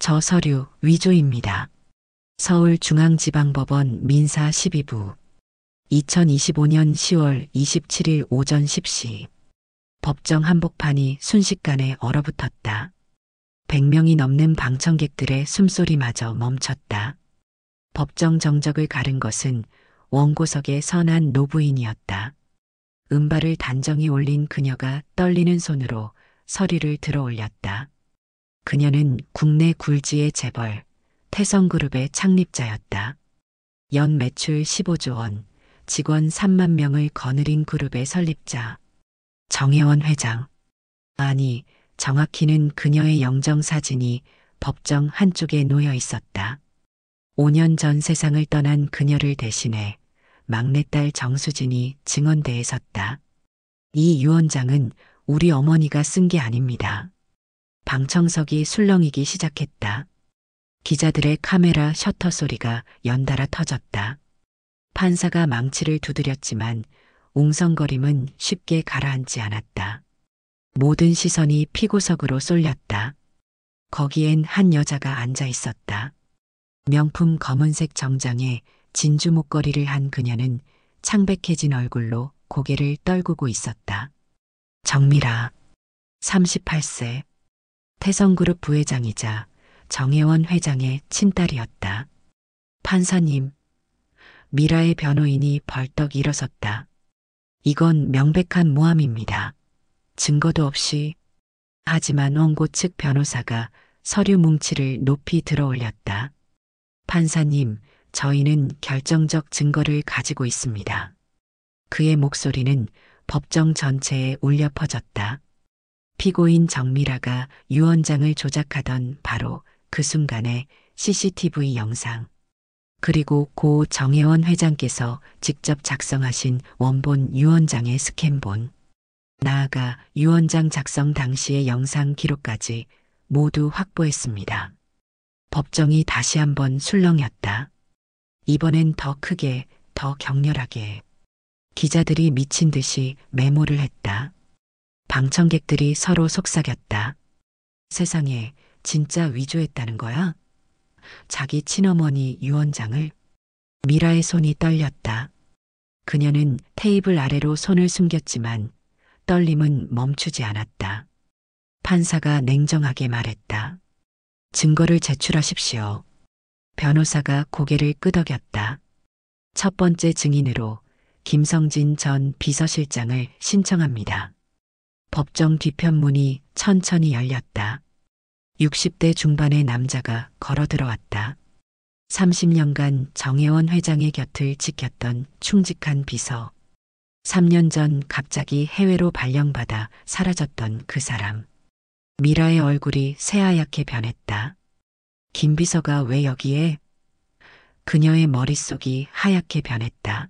저 서류 위조입니다. 서울중앙지방법원 민사 12부 2025년 10월 27일 오전 10시 법정 한복판이 순식간에 얼어붙었다. 100명이 넘는 방청객들의 숨소리마저 멈췄다. 법정 정적을 가른 것은 원고석의 선한 노부인이었다. 은발을 단정히 올린 그녀가 떨리는 손으로 서류를 들어 올렸다. 그녀는 국내 굴지의 재벌, 태성그룹의 창립자였다. 연 매출 15조 원, 직원 3만 명을 거느린 그룹의 설립자, 정혜원 회장. 아니, 정확히는 그녀의 영정사진이 법정 한쪽에 놓여 있었다. 5년 전 세상을 떠난 그녀를 대신해 막내딸 정수진이 증언대에 섰다. 이 유언장은 우리 어머니가 쓴 게 아닙니다. 방청석이 술렁이기 시작했다. 기자들의 카메라 셔터 소리가 연달아 터졌다. 판사가 망치를 두드렸지만 웅성거림은 쉽게 가라앉지 않았다. 모든 시선이 피고석으로 쏠렸다. 거기엔 한 여자가 앉아 있었다. 명품 검은색 정장에 진주 목걸이를 한 그녀는 창백해진 얼굴로 고개를 떨구고 있었다. 정미라, 38세, 태성그룹 부회장이자 정혜원 회장의 친딸이었다. 판사님, 미라의 변호인이 벌떡 일어섰다. 이건 명백한 모함입니다. 증거도 없이. 하지만 원고 측 변호사가 서류 뭉치를 높이 들어 올렸다. 판사님, 저희는 결정적 증거를 가지고 있습니다. 그의 목소리는 법정 전체에 울려 퍼졌다. 피고인 정미라가 유언장을 조작하던 바로 그 순간의 CCTV 영상, 그리고 고 정혜원 회장께서 직접 작성하신 원본 유언장의 스캔본, 나아가 유언장 작성 당시의 영상 기록까지 모두 확보했습니다. 법정이 다시 한번 술렁였다. 이번엔 더 크게, 더 격렬하게. 기자들이 미친 듯이 메모를 했다. 방청객들이 서로 속삭였다. 세상에, 진짜 위조했다는 거야? 자기 친어머니 유언장을. 미라의 손이 떨렸다. 그녀는 테이블 아래로 손을 숨겼지만 떨림은 멈추지 않았다. 판사가 냉정하게 말했다. 증거를 제출하십시오. 변호사가 고개를 끄덕였다. 첫 번째 증인으로 김성진 전 비서실장을 신청합니다. 법정 뒤편문이 천천히 열렸다. 60대 중반의 남자가 걸어 들어왔다. 30년간 정혜원 회장의 곁을 지켰던 충직한 비서. 3년 전 갑자기 해외로 발령받아 사라졌던 그 사람. 미라의 얼굴이 새하얗게 변했다. 김 비서가 왜 여기에? 그녀의 머릿속이 하얗게 변했다.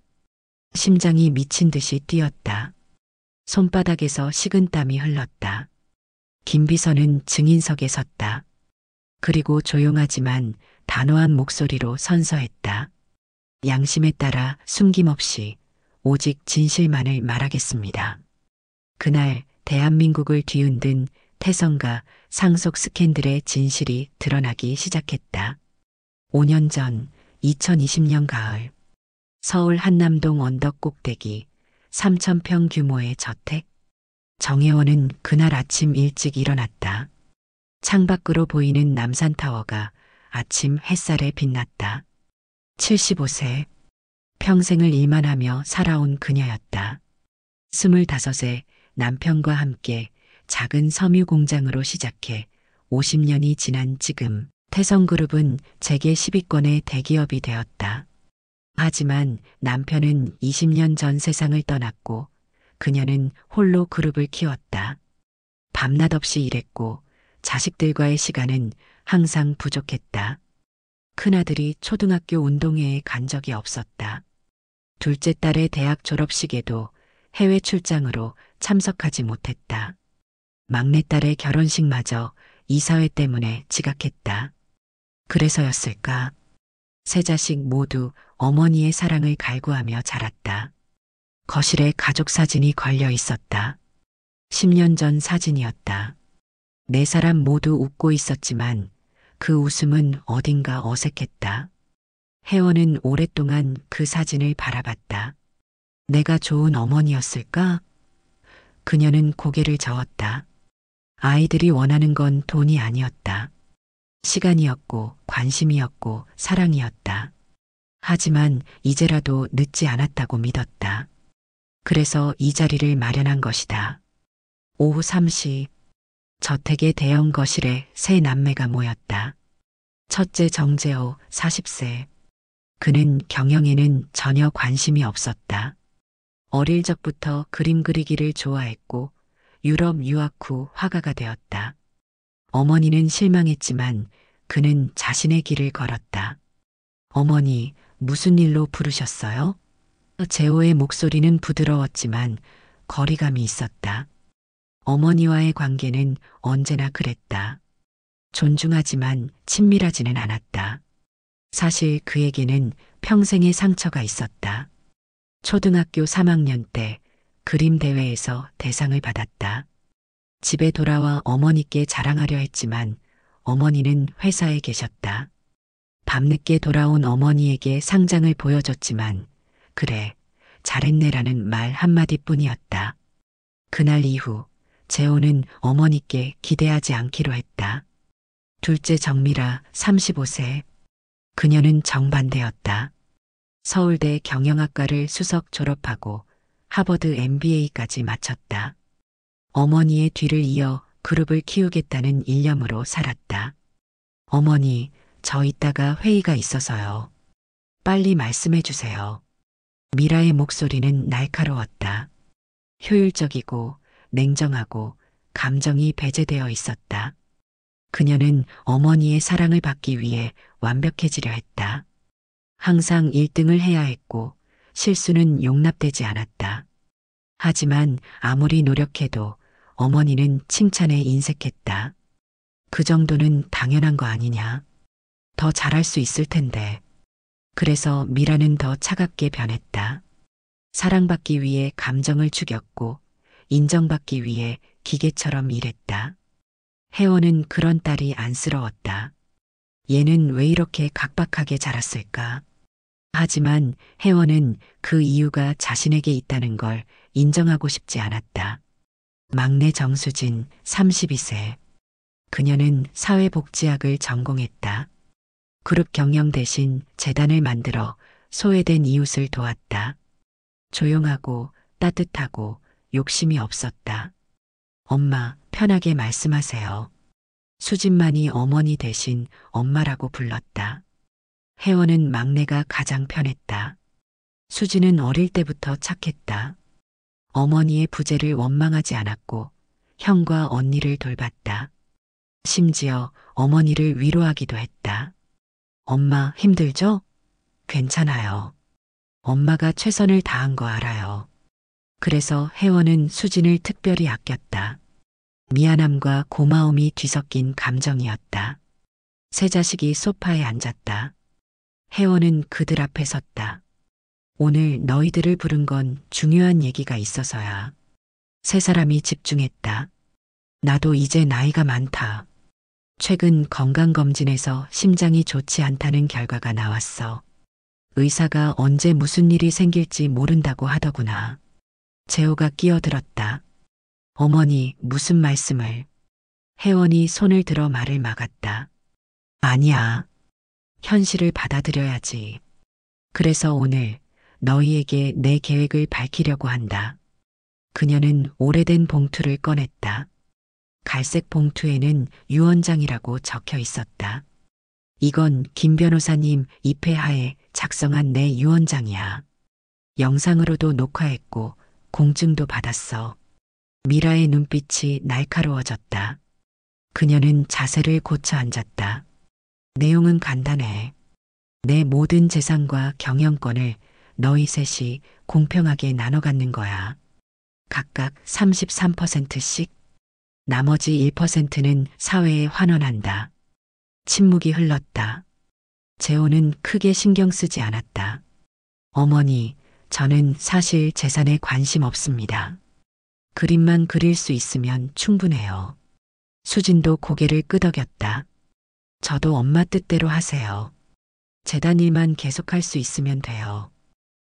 심장이 미친 듯이 뛰었다. 손바닥에서 식은땀이 흘렀다. 김 비서는 증인석에 섰다. 그리고 조용하지만 단호한 목소리로 선서했다. 양심에 따라 숨김없이 오직 진실만을 말하겠습니다. 그날 대한민국을 뒤흔든 태성과 상속 스캔들의 진실이 드러나기 시작했다. 5년 전 2020년 가을, 서울 한남동 언덕 꼭대기 3,000평 규모의 저택. 정혜원은 그날 아침 일찍 일어났다. 창밖으로 보이는 남산타워가 아침 햇살에 빛났다. 75세, 평생을 일만 하며 살아온 그녀였다. 25세 남편과 함께 작은 섬유 공장으로 시작해 50년이 지난 지금 태성그룹은 재계 10위권의 대기업이 되었다. 하지만 남편은 20년 전 세상을 떠났고 그녀는 홀로 그룹을 키웠다. 밤낮 없이 일했고 자식들과의 시간은 항상 부족했다. 큰아들이 초등학교 운동회에 간 적이 없었다. 둘째 딸의 대학 졸업식에도 해외 출장으로 참석하지 못했다. 막내딸의 결혼식마저 이사회 때문에 지각했다. 그래서였을까? 세 자식 모두 어머니의 사랑을 갈구하며 자랐다. 거실에 가족 사진이 걸려 있었다. 10년 전 사진이었다. 네 사람 모두 웃고 있었지만 그 웃음은 어딘가 어색했다. 혜원은 오랫동안 그 사진을 바라봤다. 내가 좋은 어머니였을까? 그녀는 고개를 저었다. 아이들이 원하는 건 돈이 아니었다. 시간이었고 관심이었고 사랑이었다. 하지만 이제라도 늦지 않았다고 믿었다. 그래서 이 자리를 마련한 것이다. 오후 3시 저택의 대형 거실에 세 남매가 모였다. 첫째 정재호 40세. 그는 경영에는 전혀 관심이 없었다. 어릴 적부터 그림 그리기를 좋아했고 유럽 유학 후 화가가 되었다. 어머니는 실망했지만 그는 자신의 길을 걸었다. 어머니, 무슨 일로 부르셨어요? 재호의 목소리는 부드러웠지만 거리감이 있었다. 어머니와의 관계는 언제나 그랬다. 존중하지만 친밀하지는 않았다. 사실 그에게는 평생의 상처가 있었다. 초등학교 3학년 때 그림 대회에서 대상을 받았다. 집에 돌아와 어머니께 자랑하려 했지만 어머니는 회사에 계셨다. 밤늦게 돌아온 어머니에게 상장을 보여줬지만 그래, 잘했네라는 말 한마디뿐이었다. 그날 이후 재호는 어머니께 기대하지 않기로 했다. 둘째 정미라 35세. 그녀는 정반대였다. 서울대 경영학과를 수석 졸업하고 하버드 MBA까지 마쳤다. 어머니의 뒤를 이어 그룹을 키우겠다는 일념으로 살았다. 어머니, 저 이따가 회의가 있어서요. 빨리 말씀해 주세요. 미라의 목소리는 날카로웠다. 효율적이고 냉정하고 감정이 배제되어 있었다. 그녀는 어머니의 사랑을 받기 위해 완벽해지려 했다. 항상 1등을 해야 했고 실수는 용납되지 않았다. 하지만 아무리 노력해도 어머니는 칭찬에 인색했다. 그 정도는 당연한 거 아니냐. 더 잘할 수 있을 텐데. 그래서 미라는 더 차갑게 변했다. 사랑받기 위해 감정을 죽였고 인정받기 위해 기계처럼 일했다. 혜원은 그런 딸이 안쓰러웠다. 얘는 왜 이렇게 각박하게 자랐을까? 하지만 혜원은 그 이유가 자신에게 있다는 걸 인정하고 싶지 않았다. 막내 정수진 32세. 그녀는 사회복지학을 전공했다. 그룹 경영 대신 재단을 만들어 소외된 이웃을 도왔다. 조용하고 따뜻하고 욕심이 없었다. 엄마, 편하게 말씀하세요. 수진만이 어머니 대신 엄마라고 불렀다. 혜원은 막내가 가장 편했다. 수진은 어릴 때부터 착했다. 어머니의 부재를 원망하지 않았고 형과 언니를 돌봤다. 심지어 어머니를 위로하기도 했다. 엄마 힘들죠? 괜찮아요. 엄마가 최선을 다한 거 알아요. 그래서 혜원은 수진을 특별히 아꼈다. 미안함과 고마움이 뒤섞인 감정이었다. 세 자식이 소파에 앉았다. 혜원은 그들 앞에 섰다. 오늘 너희들을 부른 건 중요한 얘기가 있어서야. 세 사람이 집중했다. 나도 이제 나이가 많다. 최근 건강검진에서 심장이 좋지 않다는 결과가 나왔어. 의사가 언제 무슨 일이 생길지 모른다고 하더구나. 재호가 끼어들었다. 어머니, 무슨 말씀을. 혜원이 손을 들어 말을 막았다. 아니야. 현실을 받아들여야지. 그래서 오늘 너희에게 내 계획을 밝히려고 한다. 그녀는 오래된 봉투를 꺼냈다. 갈색 봉투에는 유언장이라고 적혀 있었다. 이건 김 변호사님 입회하에 작성한 내 유언장이야. 영상으로도 녹화했고 공증도 받았어. 미라의 눈빛이 날카로워졌다. 그녀는 자세를 고쳐 앉았다. 내용은 간단해. 내 모든 재산과 경영권을 너희 셋이 공평하게 나눠 갖는 거야. 각각 33%씩. 나머지 1%는 사회에 환원한다. 침묵이 흘렀다. 재호는 크게 신경 쓰지 않았다. 어머니, 저는 사실 재산에 관심 없습니다. 그림만 그릴 수 있으면 충분해요. 수진도 고개를 끄덕였다. 저도 엄마 뜻대로 하세요. 재단 일만 계속할 수 있으면 돼요.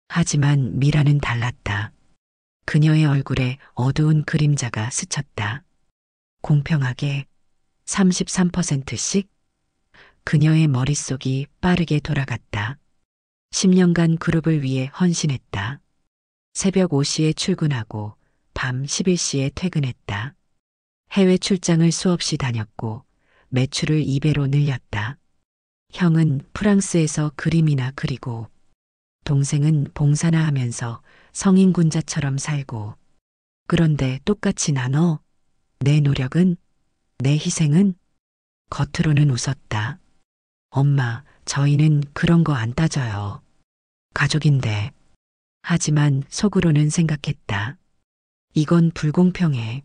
하지만 미라는 달랐다. 그녀의 얼굴에 어두운 그림자가 스쳤다. 공평하게 33%씩? 그녀의 머릿속이 빠르게 돌아갔다. 10년간 그룹을 위해 헌신했다. 새벽 5시에 출근하고 밤 11시에 퇴근했다. 해외 출장을 수없이 다녔고 매출을 2배로 늘렸다. 형은 프랑스에서 그림이나 그리고 동생은 봉사나 하면서 성인군자처럼 살고 그런데 똑같이 나눠 내 노력은 내 희생은 겉으로는 웃었다. 엄마, 저희는 그런 거 안 따져요. 가족인데. 하지만 속으로는 생각했다. 이건 불공평해.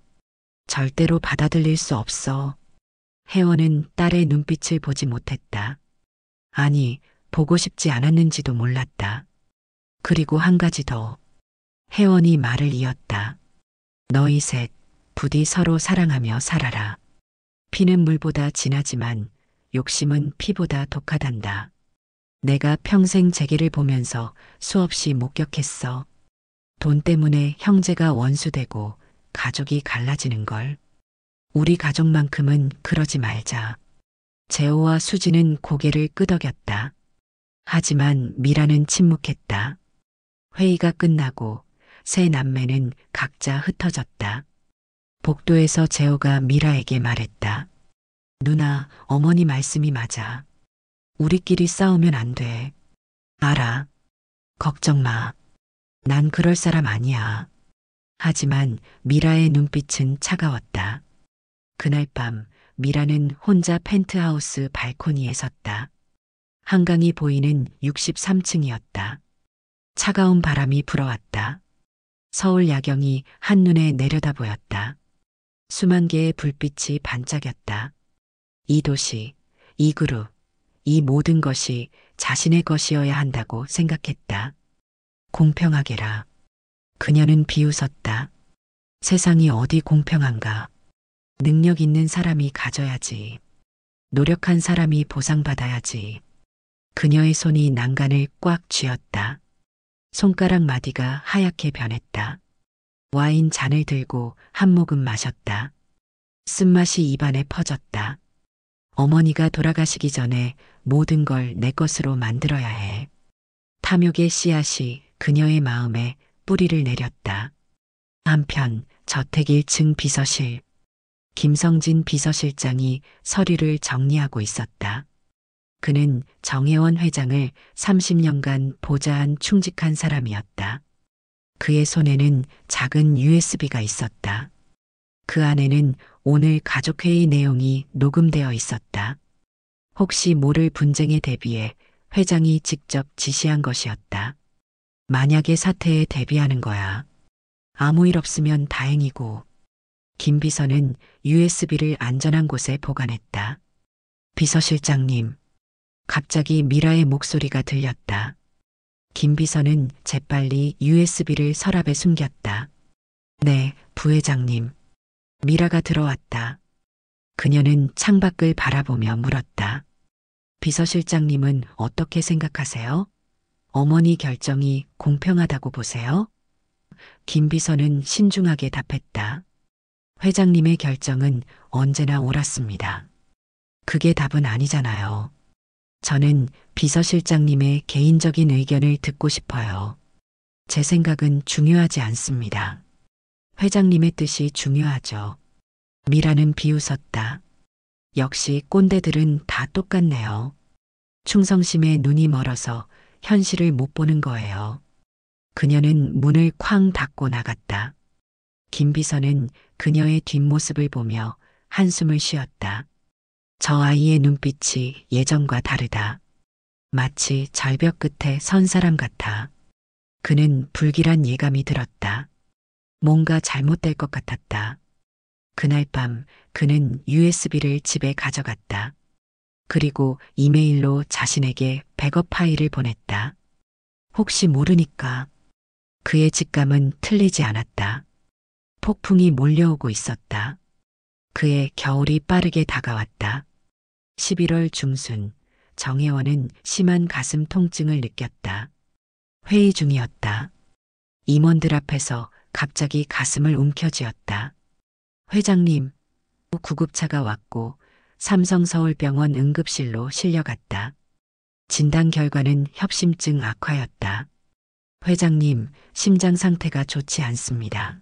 절대로 받아들일 수 없어. 혜원은 딸의 눈빛을 보지 못했다. 아니, 보고 싶지 않았는지도 몰랐다. 그리고 한 가지 더. 혜원이 말을 이었다. 너희 셋, 부디 서로 사랑하며 살아라. 피는 물보다 진하지만 욕심은 피보다 독하단다. 내가 평생 재기를 보면서 수없이 목격했어. 돈 때문에 형제가 원수되고 가족이 갈라지는 걸. 우리 가족만큼은 그러지 말자. 재호와 수지는 고개를 끄덕였다. 하지만 미라는 침묵했다. 회의가 끝나고 세 남매는 각자 흩어졌다. 복도에서 재호가 미라에게 말했다. 누나, 어머니 말씀이 맞아. 우리끼리 싸우면 안 돼. 알아. 걱정 마. 난 그럴 사람 아니야. 하지만 미라의 눈빛은 차가웠다. 그날 밤 미라는 혼자 펜트하우스 발코니에 섰다. 한강이 보이는 63층이었다. 차가운 바람이 불어왔다. 서울 야경이 한눈에 내려다 보였다. 수만 개의 불빛이 반짝였다. 이 도시, 이 그룹, 이 모든 것이 자신의 것이어야 한다고 생각했다. 공평하게라. 그녀는 비웃었다. 세상이 어디 공평한가. 능력 있는 사람이 가져야지. 노력한 사람이 보상받아야지. 그녀의 손이 난간을 꽉 쥐었다. 손가락 마디가 하얗게 변했다. 와인 잔을 들고 한 모금 마셨다. 쓴맛이 입안에 퍼졌다. 어머니가 돌아가시기 전에 모든 걸 내 것으로 만들어야 해. 탐욕의 씨앗이 그녀의 마음에 뿌리를 내렸다. 한편 저택 1층 비서실. 김성진 비서실장이 서류를 정리하고 있었다. 그는 정혜원 회장을 30년간 보좌한 충직한 사람이었다. 그의 손에는 작은 USB가 있었다. 그 안에는 오늘 가족회의 내용이 녹음되어 있었다. 혹시 모를 분쟁에 대비해 회장이 직접 지시한 것이었다. 만약의 사태에 대비하는 거야. 아무 일 없으면 다행이고. 김 비서는 USB를 안전한 곳에 보관했다. 비서실장님. 갑자기 미라의 목소리가 들렸다. 김 비서는 재빨리 USB를 서랍에 숨겼다. 네, 부회장님. 미라가 들어왔다. 그녀는 창밖을 바라보며 물었다. 비서실장님은 어떻게 생각하세요? 어머니 결정이 공평하다고 보세요? 김 비서는 신중하게 답했다. 회장님의 결정은 언제나 옳았습니다. 그게 답은 아니잖아요. 저는 비서실장님의 개인적인 의견을 듣고 싶어요. 제 생각은 중요하지 않습니다. 회장님의 뜻이 중요하죠. 미라는 비웃었다. 역시 꼰대들은 다 똑같네요. 충성심에 눈이 멀어서 현실을 못 보는 거예요. 그녀는 문을 쾅 닫고 나갔다. 김 비서는 그녀의 뒷모습을 보며 한숨을 쉬었다. 저 아이의 눈빛이 예전과 다르다. 마치 절벽 끝에 선 사람 같아. 그는 불길한 예감이 들었다. 뭔가 잘못될 것 같았다. 그날 밤 그는 USB를 집에 가져갔다. 그리고 이메일로 자신에게 백업 파일을 보냈다. 혹시 모르니까. 그의 직감은 틀리지 않았다. 폭풍이 몰려오고 있었다. 그의 겨울이 빠르게 다가왔다. 11월 중순, 정혜원은 심한 가슴 통증을 느꼈다. 회의 중이었다. 임원들 앞에서 갑자기 가슴을 움켜쥐었다. 회장님, 구급차가 왔고 삼성서울병원 응급실로 실려갔다. 진단 결과는 협심증 악화였다. 회장님, 심장 상태가 좋지 않습니다.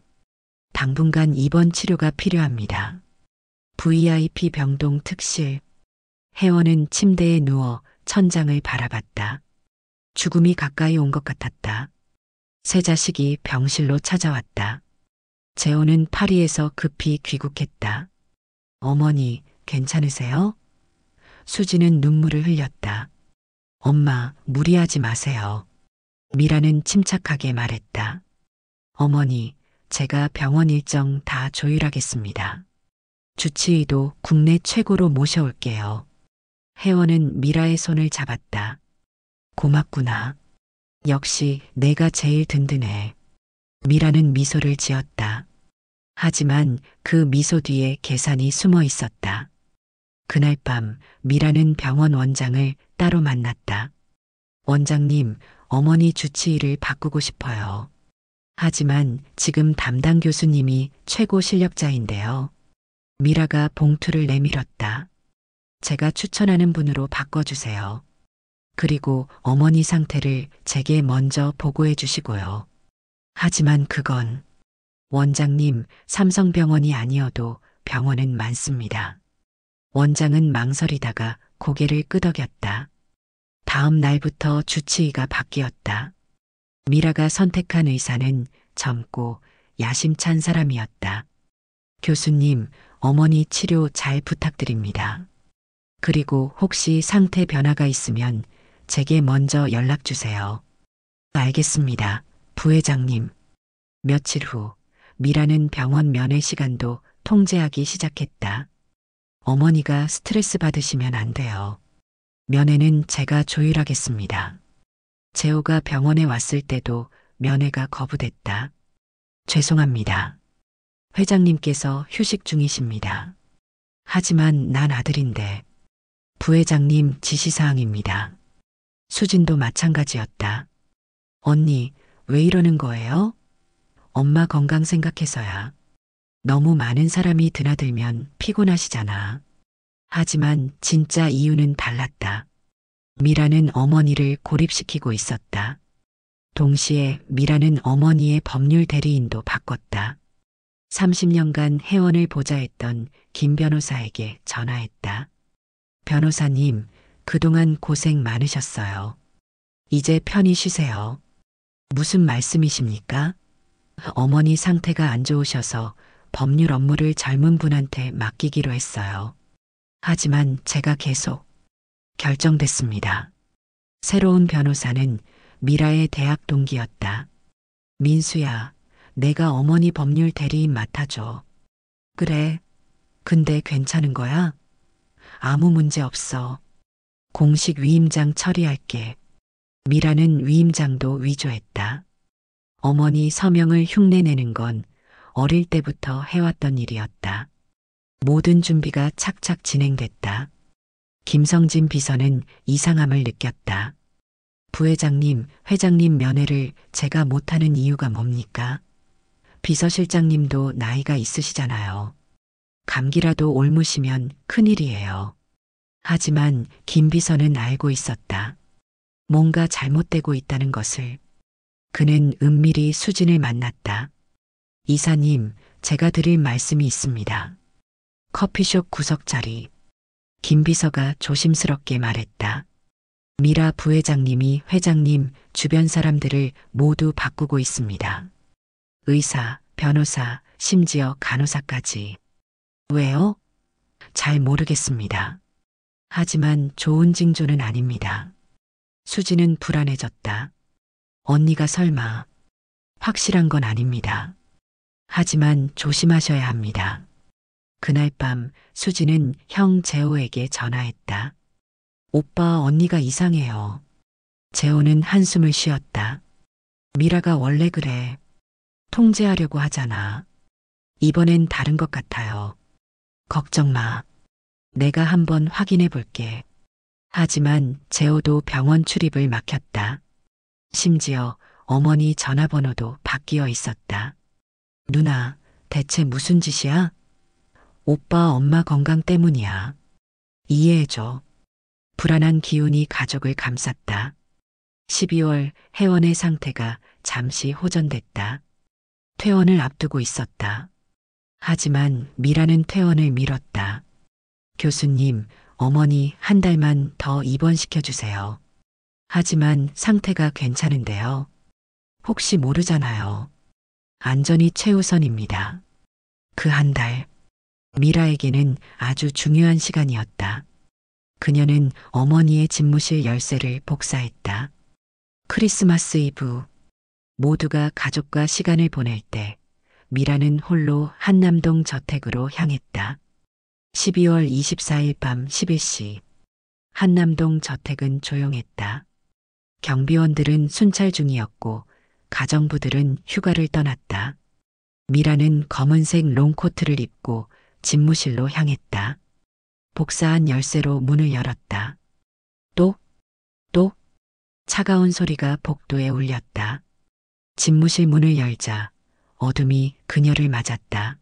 당분간 입원 치료가 필요합니다. VIP 병동 특실. 혜원은 침대에 누워 천장을 바라봤다. 죽음이 가까이 온 것 같았다. 세 자식이 병실로 찾아왔다. 재호는 파리에서 급히 귀국했다. 어머니, 괜찮으세요? 수지는 눈물을 흘렸다. 엄마, 무리하지 마세요. 미라는 침착하게 말했다. 어머니, 제가 병원 일정 다 조율하겠습니다. 주치의도 국내 최고로 모셔올게요. 혜원은 미라의 손을 잡았다. 고맙구나. 역시 내가 제일 든든해. 미라는 미소를 지었다. 하지만 그 미소 뒤에 계산이 숨어 있었다. 그날 밤 미라는 병원 원장을 따로 만났다. 원장님, 어머니 주치의를 바꾸고 싶어요. 하지만 지금 담당 교수님이 최고 실력자인데요. 미라가 봉투를 내밀었다. 제가 추천하는 분으로 바꿔주세요. 그리고 어머니 상태를 제게 먼저 보고해 주시고요. 하지만 그건 원장님, 삼성병원이 아니어도 병원은 많습니다. 원장은 망설이다가 고개를 끄덕였다. 다음 날부터 주치의가 바뀌었다. 미라가 선택한 의사는 젊고 야심찬 사람이었다. 교수님, 어머니 치료 잘 부탁드립니다. 그리고 혹시 상태 변화가 있으면 제게 먼저 연락 주세요. 알겠습니다, 부회장님. 며칠 후 미라는 병원 면회 시간도 통제하기 시작했다. 어머니가 스트레스 받으시면 안 돼요. 면회는 제가 조율하겠습니다. 재호가 병원에 왔을 때도 면회가 거부됐다. 죄송합니다. 회장님께서 휴식 중이십니다. 하지만 난 아들인데. 부회장님 지시사항입니다. 수진도 마찬가지였다. 언니, 왜 이러는 거예요? 엄마 건강 생각해서야. 너무 많은 사람이 드나들면 피곤하시잖아. 하지만 진짜 이유는 달랐다. 미라는 어머니를 고립시키고 있었다. 동시에 미라는 어머니의 법률 대리인도 바꿨다. 30년간 혜원을 보좌했던 김 변호사에게 전화했다. 변호사님, 그동안 고생 많으셨어요. 이제 편히 쉬세요. 무슨 말씀이십니까? 어머니 상태가 안 좋으셔서 법률 업무를 젊은 분한테 맡기기로 했어요. 하지만 제가 계속 결정됐습니다. 새로운 변호사는 미라의 대학 동기였다. 민수야, 내가 어머니 법률 대리인 맡아줘. 그래. 근데 괜찮은 거야? 아무 문제 없어. 공식 위임장 처리할게. 미라는 위임장도 위조했다. 어머니 서명을 흉내내는 건 어릴 때부터 해왔던 일이었다. 모든 준비가 착착 진행됐다. 김성진 비서는 이상함을 느꼈다. 부회장님, 회장님 면회를 제가 못하는 이유가 뭡니까? 비서실장님도 나이가 있으시잖아요. 감기라도 옮으시면 큰일이에요. 하지만 김 비서는 알고 있었다. 뭔가 잘못되고 있다는 것을. 그는 은밀히 수진을 만났다. 이사님, 제가 드릴 말씀이 있습니다. 커피숍 구석 자리. 김 비서가 조심스럽게 말했다. 미라 부회장님이 회장님 주변 사람들을 모두 바꾸고 있습니다. 의사, 변호사, 심지어 간호사까지. 왜요? 잘 모르겠습니다. 하지만 좋은 징조는 아닙니다. 수지는 불안해졌다. 언니가 설마. 확실한 건 아닙니다. 하지만 조심하셔야 합니다. 그날 밤 수지는 형 재호에게 전화했다. 오빠, 언니가 이상해요. 재호는 한숨을 쉬었다. 미라가 원래 그래. 통제하려고 하잖아. 이번엔 다른 것 같아요. 걱정 마. 내가 한번 확인해 볼게. 하지만 재호도 병원 출입을 막혔다. 심지어 어머니 전화번호도 바뀌어 있었다. 누나, 대체 무슨 짓이야? 오빠 엄마 건강 때문이야. 이해해줘. 불안한 기운이 가족을 감쌌다. 12월 혜원의 상태가 잠시 호전됐다. 퇴원을 앞두고 있었다. 하지만 미라는 퇴원을 미뤘다. 교수님, 어머니 한 달만 더 입원시켜주세요. 하지만 상태가 괜찮은데요. 혹시 모르잖아요. 안전이 최우선입니다. 그 한 달, 미라에게는 아주 중요한 시간이었다. 그녀는 어머니의 집무실 열쇠를 복사했다. 크리스마스 이브, 모두가 가족과 시간을 보낼 때 미라는 홀로 한남동 저택으로 향했다. 12월 24일 밤 11시. 한남동 저택은 조용했다. 경비원들은 순찰 중이었고 가정부들은 휴가를 떠났다. 미라는 검은색 롱코트를 입고 집무실로 향했다. 복사한 열쇠로 문을 열었다. 똑, 똑, 차가운 소리가 복도에 울렸다. 집무실 문을 열자 어둠이 그녀를 맞았다.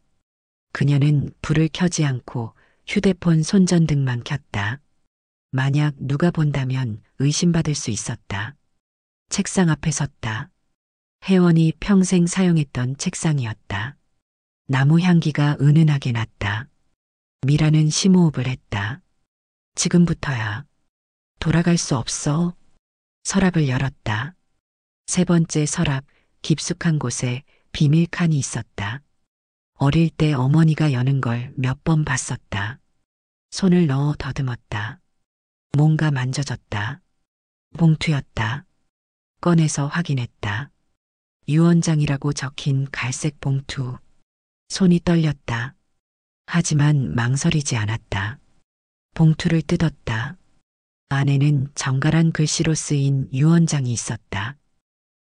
그녀는 불을 켜지 않고 휴대폰 손전등만 켰다. 만약 누가 본다면 의심받을 수 있었다. 책상 앞에 섰다. 혜원이 평생 사용했던 책상이었다. 나무 향기가 은은하게 났다. 미라는 심호흡을 했다. 지금부터야. 돌아갈 수 없어. 서랍을 열었다. 세 번째 서랍, 깊숙한 곳에 비밀 칸이 있었다. 어릴 때 어머니가 여는 걸 몇 번 봤었다. 손을 넣어 더듬었다. 뭔가 만져졌다. 봉투였다. 꺼내서 확인했다. 유언장이라고 적힌 갈색 봉투. 손이 떨렸다. 하지만 망설이지 않았다. 봉투를 뜯었다. 안에는 정갈한 글씨로 쓰인 유언장이 있었다.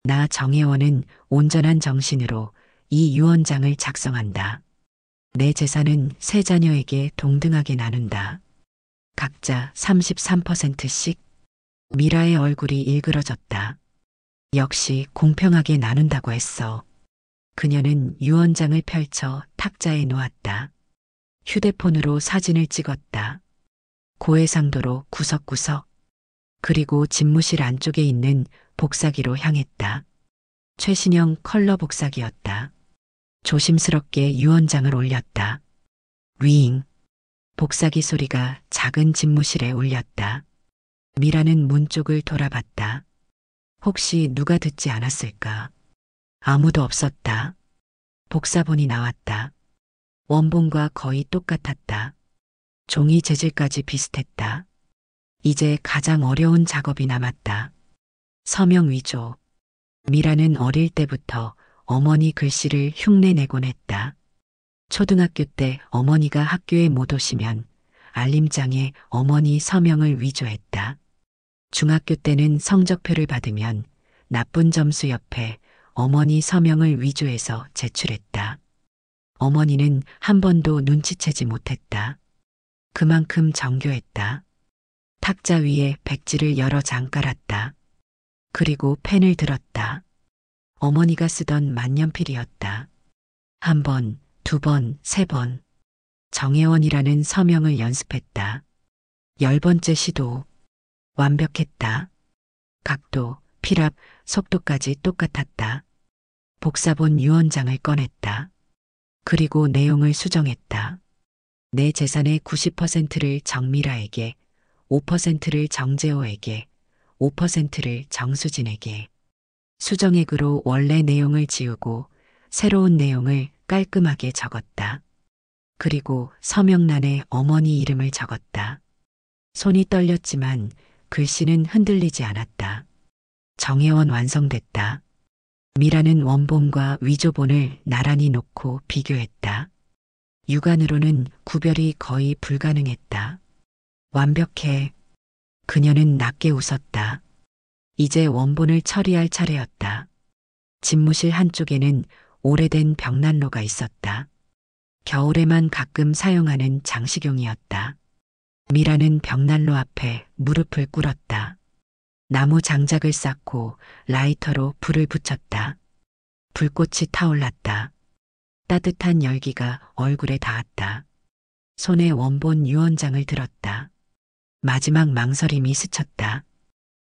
나 정혜원은 온전한 정신으로 이 유언장을 작성한다. 내 재산은 세 자녀에게 동등하게 나눈다. 각자 33%씩. 미라의 얼굴이 일그러졌다. 역시 공평하게 나눈다고 했어. 그녀는 유언장을 펼쳐 탁자에 놓았다. 휴대폰으로 사진을 찍었다. 고해상도로 구석구석. 그리고 집무실 안쪽에 있는 복사기로 향했다. 최신형 컬러 복사기였다. 조심스럽게 유언장을 올렸다. 윙. 복사기 소리가 작은 집무실에 울렸다. 미라는 문 쪽을 돌아봤다. 혹시 누가 듣지 않았을까? 아무도 없었다. 복사본이 나왔다. 원본과 거의 똑같았다. 종이 재질까지 비슷했다. 이제 가장 어려운 작업이 남았다. 서명 위조. 미라는 어릴 때부터 어머니 글씨를 흉내내곤 했다. 초등학교 때 어머니가 학교에 못 오시면 알림장에 어머니 서명을 위조했다. 중학교 때는 성적표를 받으면 나쁜 점수 옆에 어머니 서명을 위조해서 제출했다. 어머니는 한 번도 눈치채지 못했다. 그만큼 정교했다. 탁자 위에 백지를 여러 장 깔았다. 그리고 펜을 들었다. 어머니가 쓰던 만년필이었다. 한 번, 두 번, 세 번. 정혜원이라는 서명을 연습했다. 10번째 시도. 완벽했다. 각도, 필압, 속도까지 똑같았다. 복사본 유언장을 꺼냈다. 그리고 내용을 수정했다. 내 재산의 90%를 정미라에게, 5%를 정재호에게, 5%를 정수진에게. 수정액으로 원래 내용을 지우고 새로운 내용을 깔끔하게 적었다. 그리고 서명란에 어머니 이름을 적었다. 손이 떨렸지만 글씨는 흔들리지 않았다. 정혜원 완성됐다. 미라는 원본과 위조본을 나란히 놓고 비교했다. 육안으로는 구별이 거의 불가능했다. 완벽해. 그녀는 낮게 웃었다. 이제 원본을 처리할 차례였다. 집무실 한쪽에는 오래된 벽난로가 있었다. 겨울에만 가끔 사용하는 장식용이었다. 미라는 벽난로 앞에 무릎을 꿇었다. 나무 장작을 쌓고 라이터로 불을 붙였다. 불꽃이 타올랐다. 따뜻한 열기가 얼굴에 닿았다. 손에 원본 유언장을 들었다. 마지막 망설임이 스쳤다.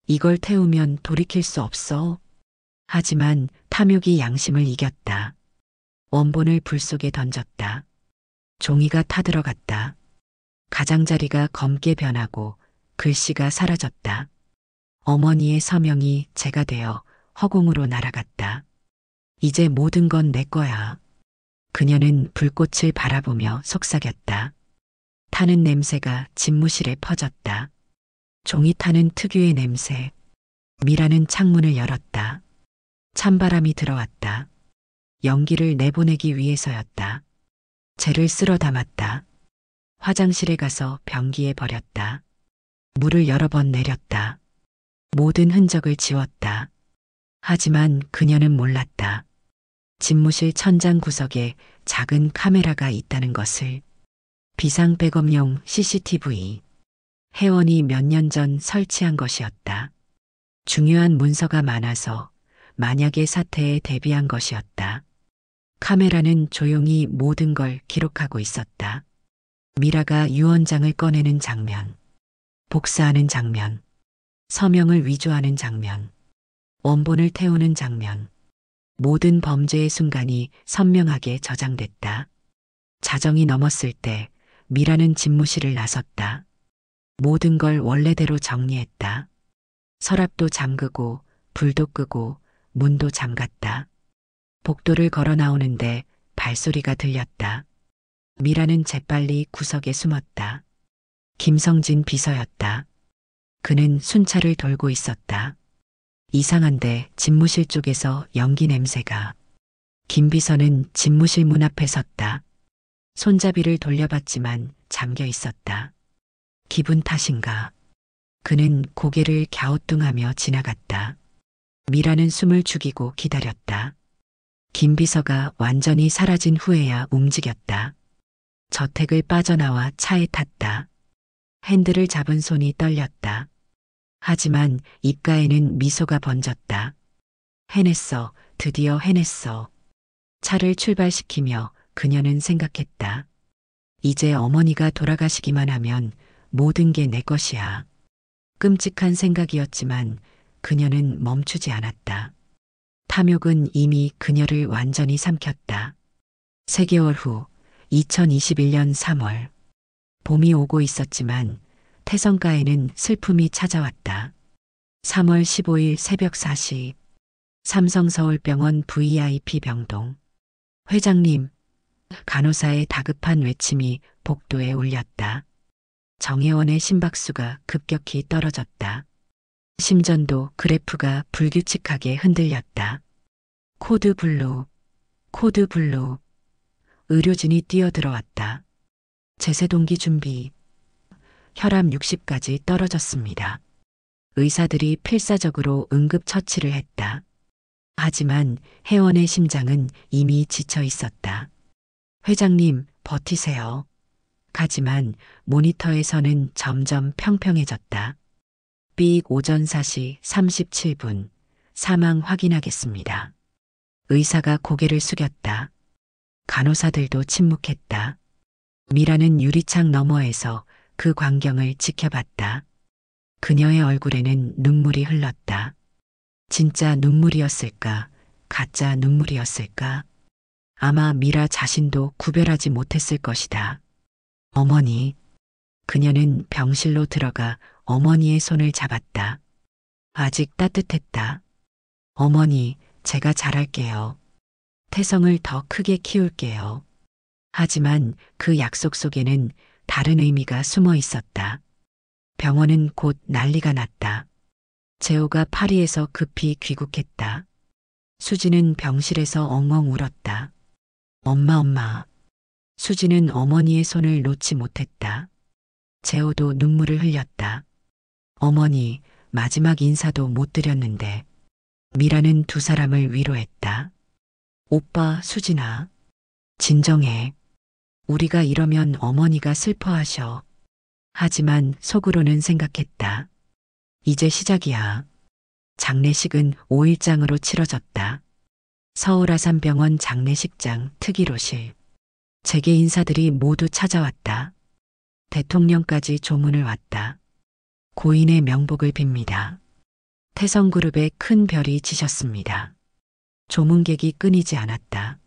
이걸 태우면 돌이킬 수 없어. 하지만 탐욕이 양심을 이겼다. 원본을 불 속에 던졌다. 종이가 타들어갔다. 가장자리가 검게 변하고 글씨가 사라졌다. 어머니의 서명이 재가 되어 허공으로 날아갔다. 이제 모든 건 내 거야. 그녀는 불꽃을 바라보며 속삭였다. 타는 냄새가 집무실에 퍼졌다. 종이 타는 특유의 냄새. 미라는 창문을 열었다. 찬바람이 들어왔다. 연기를 내보내기 위해서였다. 재를 쓸어 담았다. 화장실에 가서 변기에 버렸다. 물을 여러 번 내렸다. 모든 흔적을 지웠다. 하지만 그녀는 몰랐다. 집무실 천장 구석에 작은 카메라가 있다는 것을. 비상 백업용 CCTV. 혜원이 몇 년 전 설치한 것이었다. 중요한 문서가 많아서 만약의 사태에 대비한 것이었다. 카메라는 조용히 모든 걸 기록하고 있었다. 미라가 유언장을 꺼내는 장면, 복사하는 장면, 서명을 위조하는 장면, 원본을 태우는 장면. 모든 범죄의 순간이 선명하게 저장됐다. 자정이 넘었을 때 미라는 집무실을 나섰다. 모든 걸 원래대로 정리했다. 서랍도 잠그고 불도 끄고 문도 잠갔다. 복도를 걸어 나오는데 발소리가 들렸다. 미라는 재빨리 구석에 숨었다. 김성진 비서였다. 그는 순찰을 돌고 있었다. 이상한데 집무실 쪽에서 연기 냄새가. 김 비서는 집무실 문 앞에 섰다. 손잡이를 돌려봤지만 잠겨 있었다. 기분 탓인가? 그는 고개를 갸우뚱하며 지나갔다. 미라는 숨을 죽이고 기다렸다. 김 비서가 완전히 사라진 후에야 움직였다. 저택을 빠져나와 차에 탔다. 핸들을 잡은 손이 떨렸다. 하지만 입가에는 미소가 번졌다. 해냈어. 드디어 해냈어. 차를 출발시키며 그녀는 생각했다. 이제 어머니가 돌아가시기만 하면 모든 게 내 것이야. 끔찍한 생각이었지만 그녀는 멈추지 않았다. 탐욕은 이미 그녀를 완전히 삼켰다. 3개월 후 2021년 3월. 봄이 오고 있었지만 태성가에는 슬픔이 찾아왔다. 3월 15일 새벽 4시. 삼성서울병원 VIP 병동. 회장님. 간호사의 다급한 외침이 복도에 울렸다. 정혜원의 심박수가 급격히 떨어졌다. 심전도 그래프가 불규칙하게 흔들렸다. 코드 블루, 코드 블루. 의료진이 뛰어들어왔다. 제세동기 준비. 혈압 60까지 떨어졌습니다. 의사들이 필사적으로 응급처치를 했다. 하지만 혜원의 심장은 이미 지쳐 있었다. 회장님, 버티세요. 하지만 모니터에서는 점점 평평해졌다. 삑 오전 4시 37분. 사망 확인하겠습니다. 의사가 고개를 숙였다. 간호사들도 침묵했다. 미라는 유리창 너머에서 그 광경을 지켜봤다. 그녀의 얼굴에는 눈물이 흘렀다. 진짜 눈물이었을까? 가짜 눈물이었을까? 아마 미라 자신도 구별하지 못했을 것이다. 어머니. 그녀는 병실로 들어가 어머니의 손을 잡았다. 아직 따뜻했다. 어머니, 제가 잘할게요. 태성을 더 크게 키울게요. 하지만 그 약속 속에는 다른 의미가 숨어 있었다. 병원은 곧 난리가 났다. 재호가 파리에서 급히 귀국했다. 수지는 병실에서 엉엉 울었다. 엄마, 엄마. 수지는 어머니의 손을 놓지 못했다. 재호도 눈물을 흘렸다. 어머니, 마지막 인사도 못 드렸는데. 미라는 두 사람을 위로했다. 오빠, 수진아. 진정해. 우리가 이러면 어머니가 슬퍼하셔. 하지만 속으로는 생각했다. 이제 시작이야. 장례식은 5일장으로 치러졌다. 서울 아산병원 장례식장 특일호실. 재계 인사들이 모두 찾아왔다. 대통령까지 조문을 왔다. 고인의 명복을 빕니다. 태성그룹에 큰 별이 지셨습니다. 조문객이 끊이지 않았다.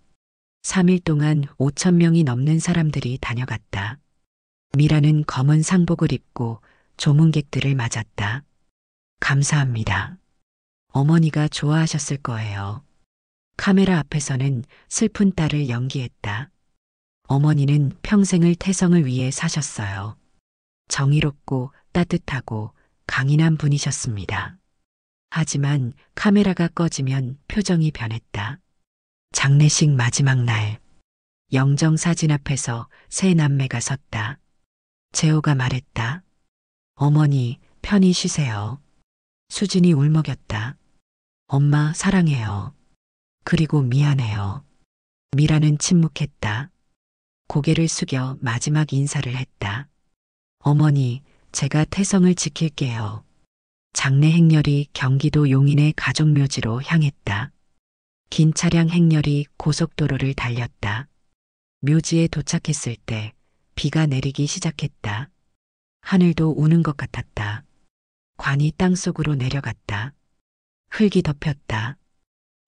3일 동안 5천 명이 넘는 사람들이 다녀갔다. 미라는 검은 상복을 입고 조문객들을 맞았다. 감사합니다. 어머니가 좋아하셨을 거예요. 카메라 앞에서는 슬픈 딸을 연기했다. 어머니는 평생을 태성을 위해 사셨어요. 정의롭고 따뜻하고 강인한 분이셨습니다. 하지만 카메라가 꺼지면 표정이 변했다. 장례식 마지막 날, 영정사진 앞에서 세 남매가 섰다. 재호가 말했다. 어머니, 편히 쉬세요. 수진이 울먹였다. 엄마, 사랑해요. 그리고 미안해요. 미라는 침묵했다. 고개를 숙여 마지막 인사를 했다. 어머니, 제가 태성을 지킬게요. 장례 행렬이 경기도 용인의 가족묘지로 향했다. 긴 차량 행렬이 고속도로를 달렸다. 묘지에 도착했을 때 비가 내리기 시작했다. 하늘도 우는 것 같았다. 관이 땅속으로 내려갔다. 흙이 덮였다.